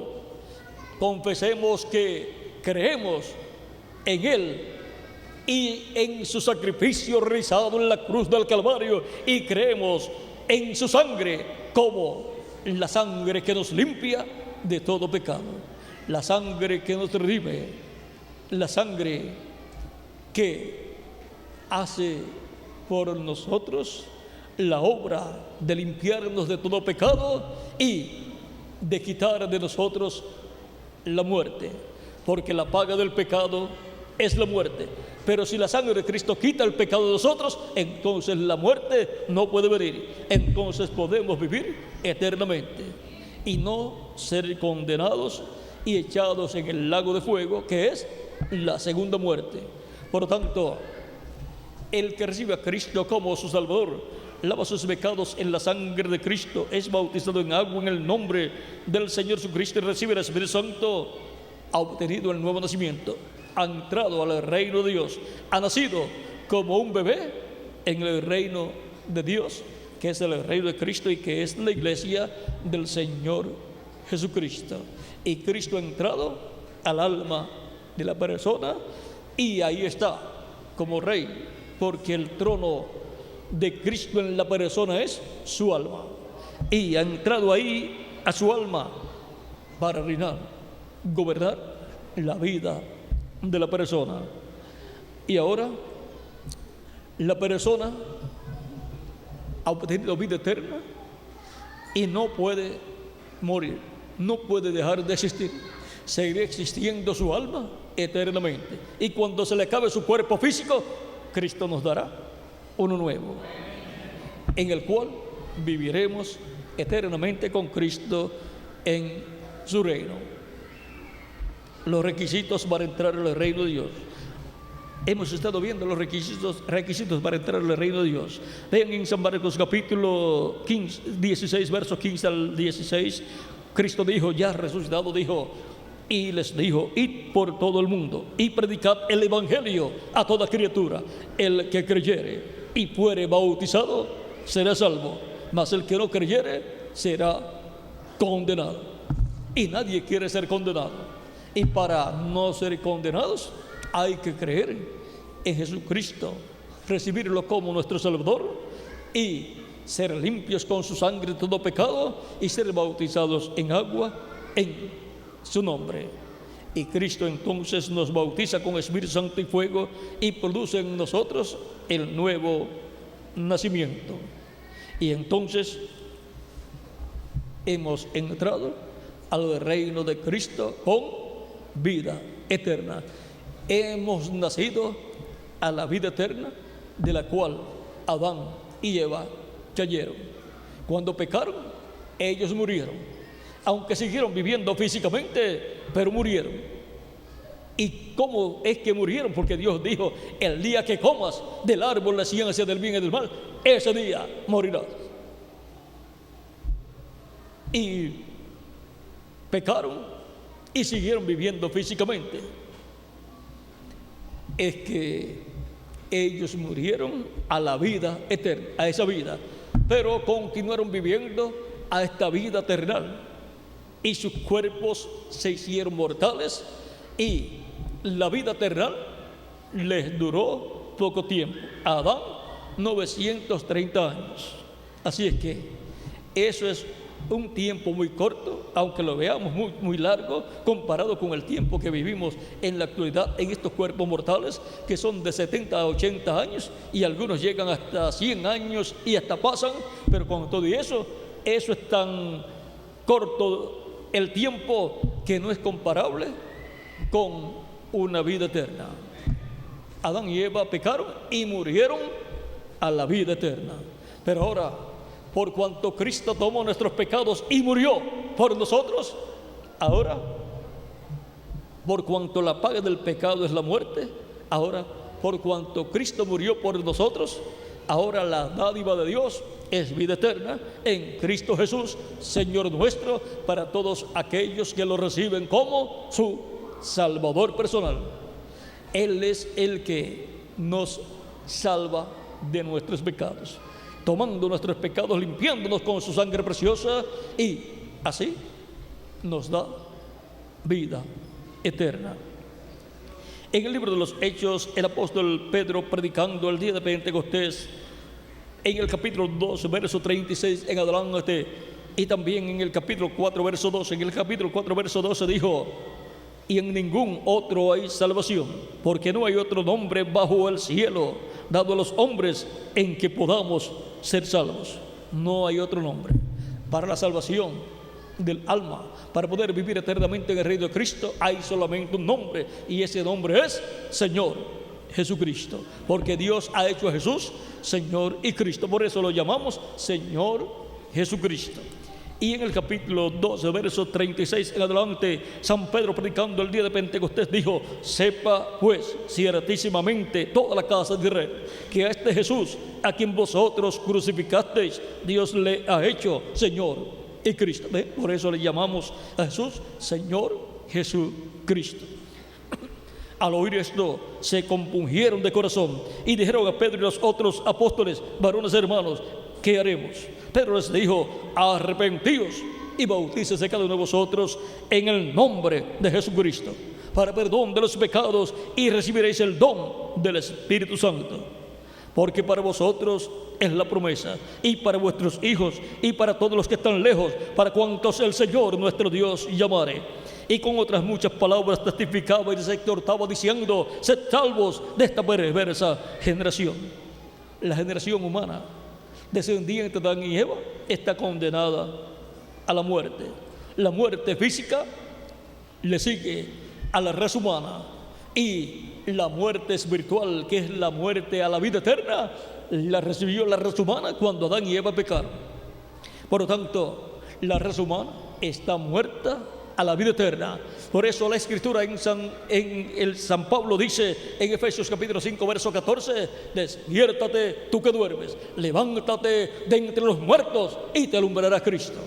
confesemos que creemos en Él y en su sacrificio realizado en la cruz del Calvario, y creemos en su sangre como la sangre que nos limpia de todo pecado, la sangre que nos redime, la sangre que hace por nosotros la obra de limpiarnos de todo pecado y de quitar de nosotros la muerte, porque la paga del pecado es la muerte. Pero si la sangre de Cristo quita el pecado de nosotros, entonces la muerte no puede venir. Entonces podemos vivir eternamente y no ser condenados y echados en el lago de fuego, que es la segunda muerte. Por lo tanto, el que recibe a Cristo como su Salvador, lava sus pecados en la sangre de Cristo, es bautizado en agua en el nombre del Señor Jesucristo y recibe el Espíritu Santo, ha obtenido el nuevo nacimiento, ha entrado al reino de Dios, ha nacido como un bebé en el reino de Dios, que es el reino de Cristo y que es la iglesia del Señor Jesucristo. Y Cristo ha entrado al alma de la persona y ahí está como rey, porque el trono de Cristo en la persona es su alma. Y ha entrado ahí a su alma para reinar, gobernar la vida de la persona. Y ahora la persona ha obtenido vida eterna y no puede morir, no puede dejar de existir. Seguirá existiendo su alma eternamente. Y cuando se le acabe su cuerpo físico, Cristo nos dará uno nuevo, en el cual viviremos eternamente con Cristo en su reino. Los requisitos para entrar en el reino de Dios. Hemos estado viendo los requisitos para entrar en el reino de Dios. Vean en San Marcos capítulo 16, versos 15 al 16. Cristo dijo, ya resucitado, dijo, y les dijo, id por todo el mundo y predicad el evangelio a toda criatura. El que creyere y fuere bautizado será salvo, mas el que no creyere será condenado. Y nadie quiere ser condenado. Y para no ser condenados hay que creer en Jesucristo, recibirlo como nuestro Salvador y ser limpios con su sangre de todo pecado y ser bautizados en agua en su nombre. Y Cristo entonces nos bautiza con Espíritu Santo y fuego y produce en nosotros el nuevo nacimiento. Y entonces hemos entrado al reino de Cristo con vida eterna. Hemos nacido a la vida eterna, de la cual Adán y Eva cayeron. Cuando pecaron, ellos murieron, aunque siguieron viviendo físicamente, pero murieron. ¿Y cómo es que murieron? Porque Dios dijo, el día que comas del árbol de la ciencia del bien y del mal, ese día morirás. Y pecaron y siguieron viviendo físicamente. Es que ellos murieron a la vida eterna, a esa vida, pero continuaron viviendo a esta vida terrenal y sus cuerpos se hicieron mortales y la vida terrenal les duró poco tiempo. A Adán 930 años. Así es que eso es un tiempo muy corto, aunque lo veamos muy largo, comparado con el tiempo que vivimos en la actualidad en estos cuerpos mortales, que son de 70 a 80 años, y algunos llegan hasta 100 años y hasta pasan, pero con todo y eso es tan corto el tiempo que no es comparable con una vida eterna. Adán y Eva pecaron y murieron a la vida eterna, pero ahora, por cuanto Cristo tomó nuestros pecados y murió por nosotros, ahora, por cuanto la paga del pecado es la muerte, ahora, por cuanto Cristo murió por nosotros, ahora la dádiva de Dios es vida eterna en Cristo Jesús, Señor nuestro, para todos aquellos que lo reciben como su Salvador personal. Él es el que nos salva de nuestros pecados, tomando nuestros pecados, limpiándonos con su sangre preciosa, y así nos da vida eterna. En el libro de los Hechos, el apóstol Pedro, predicando el día de Pentecostés, en el capítulo 2, verso 36 en adelante, y también en el capítulo 4, verso 12, en el capítulo 4, verso 12 dijo: y en ningún otro hay salvación, porque no hay otro nombre bajo el cielo dado a los hombres en que podamos ser salvos. No hay otro nombre para la salvación del alma, para poder vivir eternamente en el reino de Cristo. Hay solamente un nombre, y ese nombre es Señor Jesucristo, porque Dios ha hecho a Jesús Señor y Cristo. Por eso lo llamamos Señor Jesucristo. Y en el capítulo 12, verso 36 en adelante, San Pedro, predicando el día de Pentecostés, dijo: sepa pues ciertísimamente toda la casa de Israel que a este Jesús, a quien vosotros crucificasteis, Dios le ha hecho Señor y Cristo. ¿Ve? Por eso le llamamos a Jesús Señor Jesucristo. Al oír esto, se compungieron de corazón y dijeron a Pedro y los otros apóstoles: varones hermanos, ¿qué haremos? Pedro les dijo: arrepentíos y bautícese cada uno de vosotros en el nombre de Jesucristo para perdón de los pecados, y recibiréis el don del Espíritu Santo. porque para vosotros es la promesa, y para vuestros hijos, y para todos los que están lejos, para cuantos el Señor nuestro Dios llamare. Y con otras muchas palabras testificaba y les exhortaba diciendo: sed salvos de esta perversa generación. La generación humana, descendiente de Adán y Eva, está condenada a la muerte. La muerte física le sigue a la raza humana, y la muerte espiritual, que es la muerte a la vida eterna, la recibió la raza humana cuando Adán y Eva pecaron. Por lo tanto, la raza humana está muerta a la vida eterna. Por eso la Escritura en San Pablo dice en Efesios capítulo 5 verso 14: despiértate tú que duermes, levántate de entre los muertos y te alumbrará Cristo.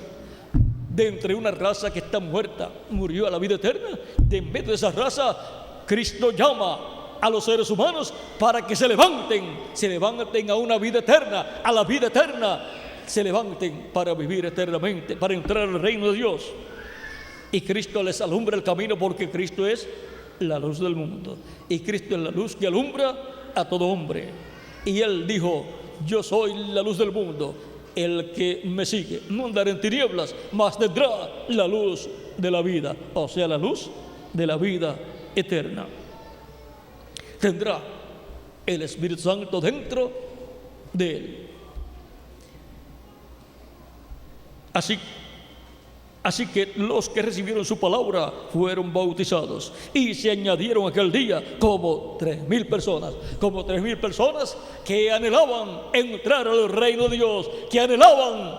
De entre una raza que está muerta, murió a la vida eterna, de en medio de esa raza, Cristo llama a los seres humanos para que se levanten a una vida eterna, a la vida eterna, se levanten para vivir eternamente, para entrar al reino de Dios. Y Cristo les alumbra el camino, porque Cristo es la luz del mundo, y Cristo es la luz que alumbra a todo hombre. Y Él dijo: yo soy la luz del mundo, el que me sigue no andará en tinieblas, mas tendrá la luz de la vida, o sea, la luz de la vida eterna. Tendrá el Espíritu Santo dentro de él. Así que los que recibieron su palabra fueron bautizados, y se añadieron aquel día como 3,000 personas, que anhelaban entrar al reino de Dios, que anhelaban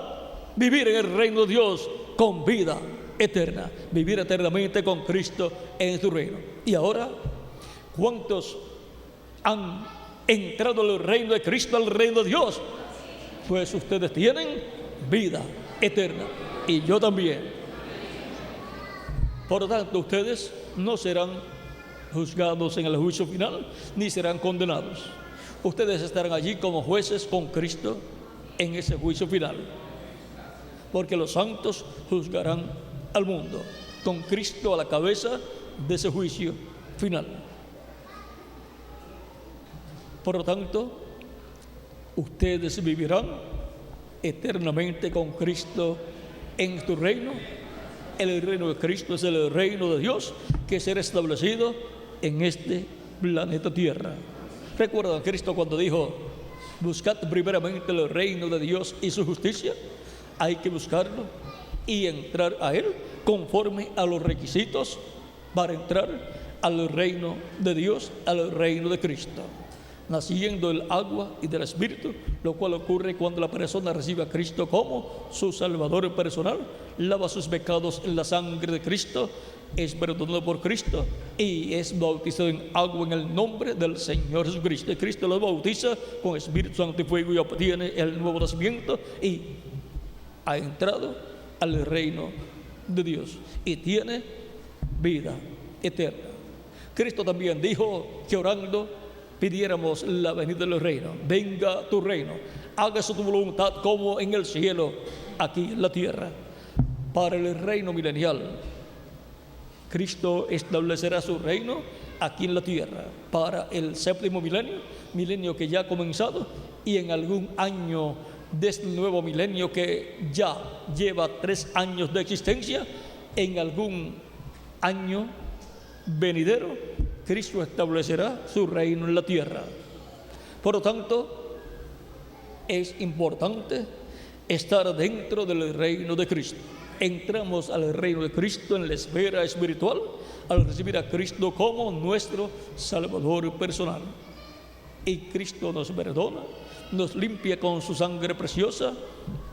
vivir en el reino de Dios con vida eterna, vivir eternamente con Cristo en su reino. Y ahora, ¿cuántos han entrado al reino de Cristo, al reino de Dios? Pues ustedes tienen vida eterna, y yo también. Por lo tanto, ustedes no serán juzgados en el juicio final, ni serán condenados. Ustedes estarán allí como jueces con Cristo en ese juicio final, porque los santos juzgarán al mundo, con Cristo a la cabeza de ese juicio final. Por lo tanto, ustedes vivirán eternamente con Cristo en su reino. El reino de Cristo es el reino de Dios, que será establecido en este planeta Tierra. ¿Recuerdan a Cristo cuando dijo: buscad primeramente el reino de Dios y su justicia? Hay que buscarlo y entrar a Él conforme a los requisitos para entrar al reino de Dios, al reino de Cristo, naciendo del agua y del Espíritu, lo cual ocurre cuando la persona recibe a Cristo como su Salvador personal, lava sus pecados en la sangre de Cristo, es perdonado por Cristo y es bautizado en agua en el nombre del Señor Jesucristo. Y Cristo los bautiza con Espíritu Santo y fuego, y obtiene el nuevo nacimiento y ha entrado al reino de Dios y tiene vida eterna. Cristo también dijo que orando pidiéramos la venida del reino. Venga tu reino, hágase tu voluntad como en el cielo, aquí en la tierra. Para el reino milenial, Cristo establecerá su reino aquí en la tierra. Para el séptimo milenio que ya ha comenzado, y en algún año de este nuevo milenio que ya lleva 3 años de existencia, en algún año venidero, Cristo establecerá su reino en la tierra. Por lo tanto, es importante estar dentro del reino de Cristo. Entramos al reino de Cristo en la esfera espiritual al recibir a Cristo como nuestro Salvador personal. Y Cristo nos perdona, nos limpia con su sangre preciosa,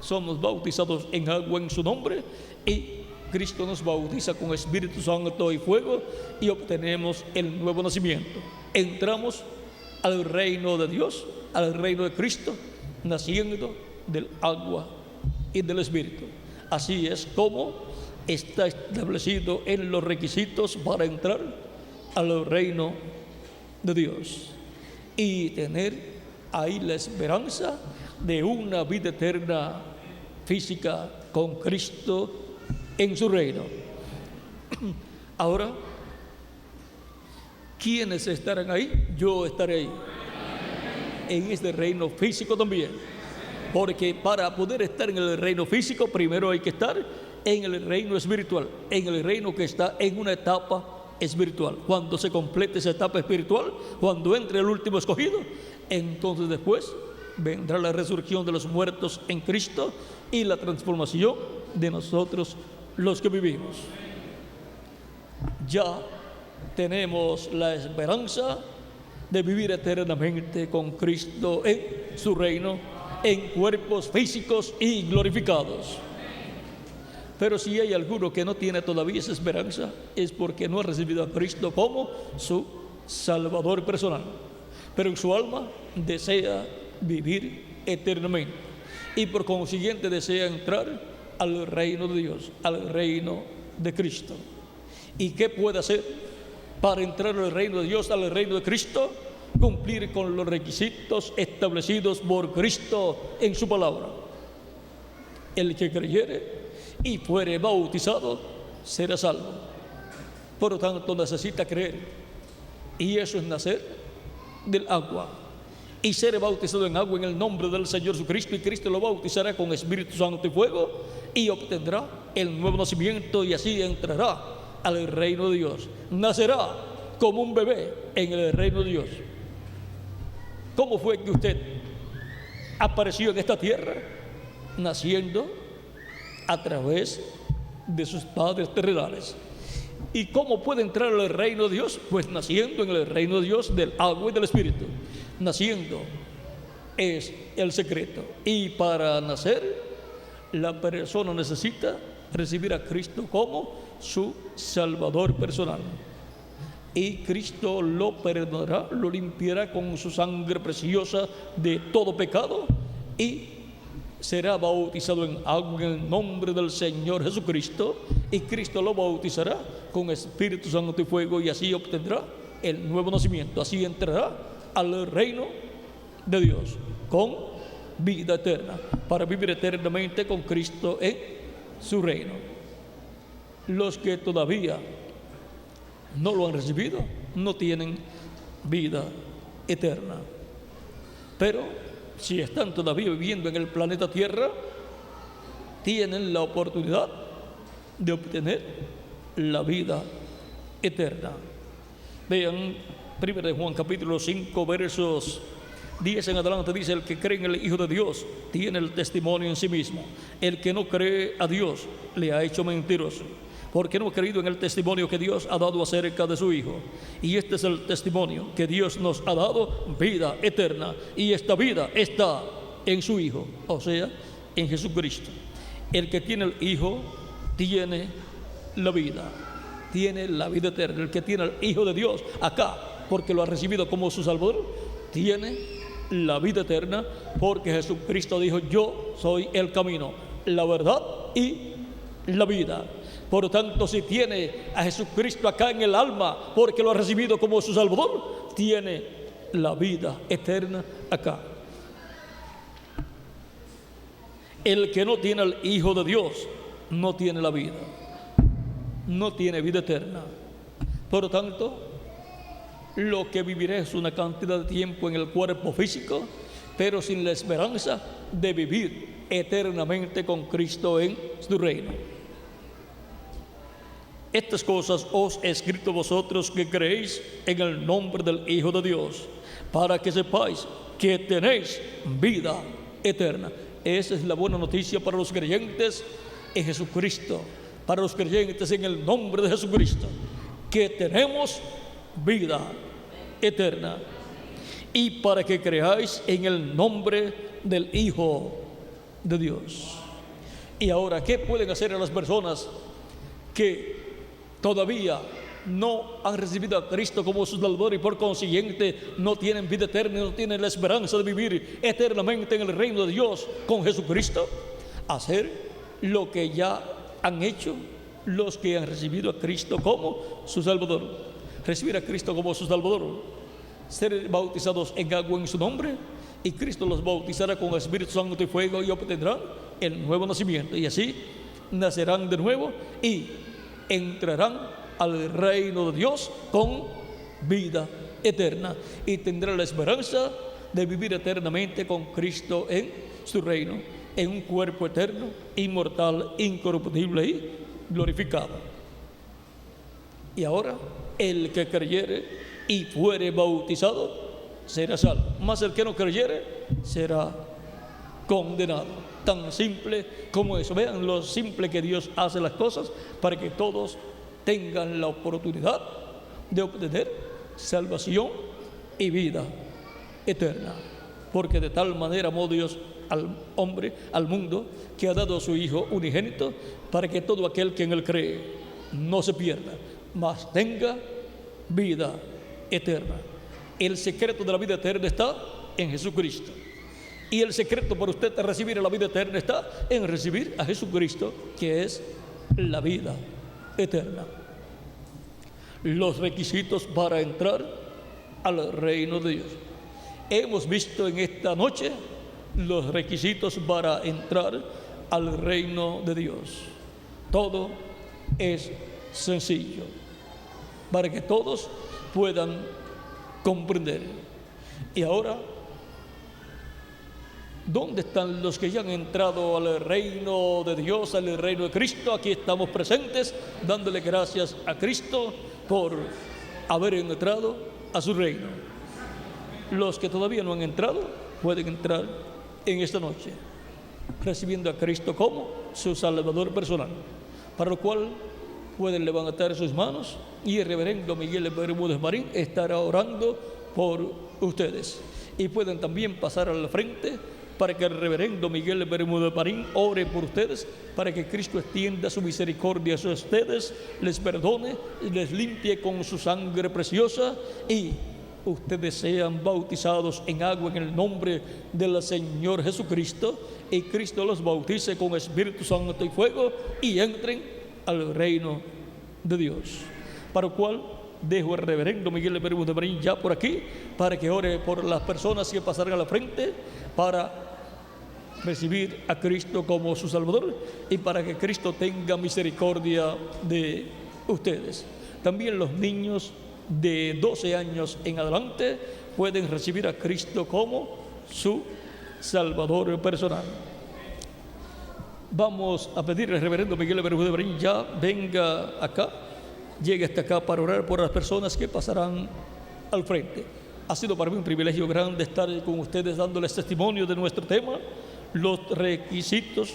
somos bautizados en agua en su nombre, y Cristo nos bautiza con Espíritu Santo y fuego, y obtenemos el nuevo nacimiento. Entramos al reino de Dios, al reino de Cristo, naciendo del agua y del Espíritu. Así es como está establecido en los requisitos para entrar al reino de Dios y tener ahí la esperanza de una vida eterna física con Cristo en su reino. Ahora, ¿quiénes estarán ahí? Yo estaré ahí. en este reino físico también. Porque para poder estar en el reino físico, primero hay que estar en el reino espiritual, en el reino que está en una etapa espiritual. Cuando se complete esa etapa espiritual, cuando entre el último escogido, entonces después vendrá la resurrección de los muertos en Cristo y la transformación de nosotros los que vivimos. Ya tenemos la esperanza de vivir eternamente con Cristo en su reino, en cuerpos físicos y glorificados. Pero si hay alguno que no tiene todavía esa esperanza, es porque no ha recibido a Cristo como su Salvador personal. Pero en su alma desea vivir eternamente y por consiguiente desea entrar al reino de Dios, al reino de Cristo. ¿Y qué puede hacer para entrar al reino de Dios, al reino de Cristo? Cumplir con los requisitos establecidos por Cristo en su palabra. El que creyere y fuere bautizado será salvo. Por lo tanto necesita creer, y eso es nacer del agua y ser bautizado en agua en el nombre del Señor Jesucristo, y Cristo lo bautizará con Espíritu Santo y fuego y obtendrá el nuevo nacimiento, y así entrará al reino de Dios. Nacerá como un bebé en el reino de Dios. ¿Cómo fue que usted apareció en esta tierra? Naciendo a través de sus padres terrenales. ¿Y cómo puede entrar al reino de Dios? Pues naciendo en el reino de Dios del agua y del Espíritu. Naciendo es el secreto. Y para nacer, la persona necesita recibir a Cristo como su Salvador personal. Y Cristo lo perdonará, lo limpiará con su sangre preciosa de todo pecado, y será bautizado en agua en el nombre del Señor Jesucristo, y Cristo lo bautizará con Espíritu Santo y fuego, y así obtendrá el nuevo nacimiento. Así entrará al reino de Dios con vida eterna, para vivir eternamente con Cristo en su reino. Los que todavía no lo han recibido no tienen vida eterna. Pero si están todavía viviendo en el planeta Tierra, tienen la oportunidad de obtener la vida eterna. Vean 1 Juan capítulo 5 versos 10 en adelante. Dice: el que cree en el Hijo de Dios tiene el testimonio en sí mismo. El que no cree a Dios le ha hecho mentiroso, porque no ha creído en el testimonio que Dios ha dado acerca de su Hijo. Y este es el testimonio, que Dios nos ha dado vida eterna, y esta vida está en su Hijo, o sea, en Jesucristo. El que tiene el Hijo tiene la vida eterna. El que tiene el Hijo de Dios acá, porque lo ha recibido como su Salvador, tiene la vida eterna, porque Jesucristo dijo: yo soy el camino, la verdad y la vida. Por lo tanto, si tiene a Jesucristo acá en el alma, porque lo ha recibido como su Salvador, tiene la vida eterna acá. El que no tiene al Hijo de Dios no tiene la vida, no tiene vida eterna. Por lo tanto, lo que viviré es una cantidad de tiempo en el cuerpo físico, pero sin la esperanza de vivir eternamente con Cristo en su reino. Estas cosas os he escrito vosotros que creéis en el nombre del Hijo de Dios, para que sepáis que tenéis vida eterna. Esa es la buena noticia para los creyentes en Jesucristo, para los creyentes en el nombre de Jesucristo, que tenemos vida eterna. Y para que creáis en el nombre del Hijo de Dios. Y ahora, ¿qué pueden hacer las personas que todavía no han recibido a Cristo como su Salvador y por consiguiente no tienen vida eterna, no tienen la esperanza de vivir eternamente en el reino de Dios con Jesucristo? Hacer lo que ya han hecho los que han recibido a Cristo como su Salvador. Recibir a Cristo como su Salvador, ser bautizados en agua en su nombre, y Cristo los bautizará con Espíritu Santo y fuego, y obtendrán el nuevo nacimiento, y así nacerán de nuevo y entrarán al reino de Dios con vida eterna, y tendrán la esperanza de vivir eternamente con Cristo en su reino, en un cuerpo eterno, inmortal, incorruptible y glorificado. Y ahora, el que creyere y fuere bautizado será salvo, mas el que no creyere será condenado. Tan simple como eso. Vean lo simple que Dios hace las cosas para que todos tengan la oportunidad de obtener salvación y vida eterna. Porque de tal manera amó Dios al hombre, al mundo, que ha dado a su Hijo unigénito, para que todo aquel que en él cree no se pierda, mas tenga vida eterna. El secreto de la vida eterna está en Jesucristo. Y el secreto para usted de recibir la vida eterna está en recibir a Jesucristo, que es la vida eterna. Los requisitos para entrar al reino de Dios. Hemos visto en esta noche los requisitos para entrar al reino de Dios. Todo es sencillo, para que todos puedan comprender. Y ahora, ¿dónde están los que ya han entrado al reino de Dios, al reino de Cristo? Aquí estamos presentes, dándole gracias a Cristo por haber entrado a su reino. Los que todavía no han entrado, pueden entrar en esta noche, recibiendo a Cristo como su Salvador personal, para lo cual pueden levantar sus manos y el reverendo Miguel Bermúdez Marín estará orando por ustedes. Y pueden también pasar al frente para que el reverendo Miguel Bermúdez Marín ore por ustedes, para que Cristo extienda su misericordia a ustedes, les perdone, les limpie con su sangre preciosa y ustedes sean bautizados en agua en el nombre del Señor Jesucristo, y Cristo los bautice con Espíritu Santo y fuego y entren al reino de Dios. Para lo cual dejo al reverendo Miguel Bermúdez Marín ya por aquí, para que ore por las personas que pasarán a la frente para recibir a Cristo como su Salvador y para que Cristo tenga misericordia de ustedes. También los niños de 12 años en adelante pueden recibir a Cristo como su Salvador personal. Vamos a pedirle al reverendo Miguel Bermúdez Marín ya venga acá, llegue hasta acá para orar por las personas que pasarán al frente. Ha sido para mí un privilegio grande estar con ustedes dándoles testimonio de nuestro tema, los requisitos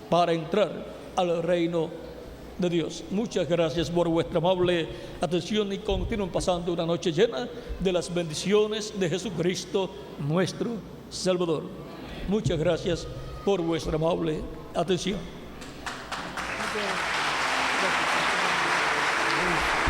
para entrar al reino de Dios. Muchas gracias por vuestra amable atención y continúen pasando una noche llena de las bendiciones de Jesucristo, nuestro Salvador. Muchas gracias por vuestra amable atención.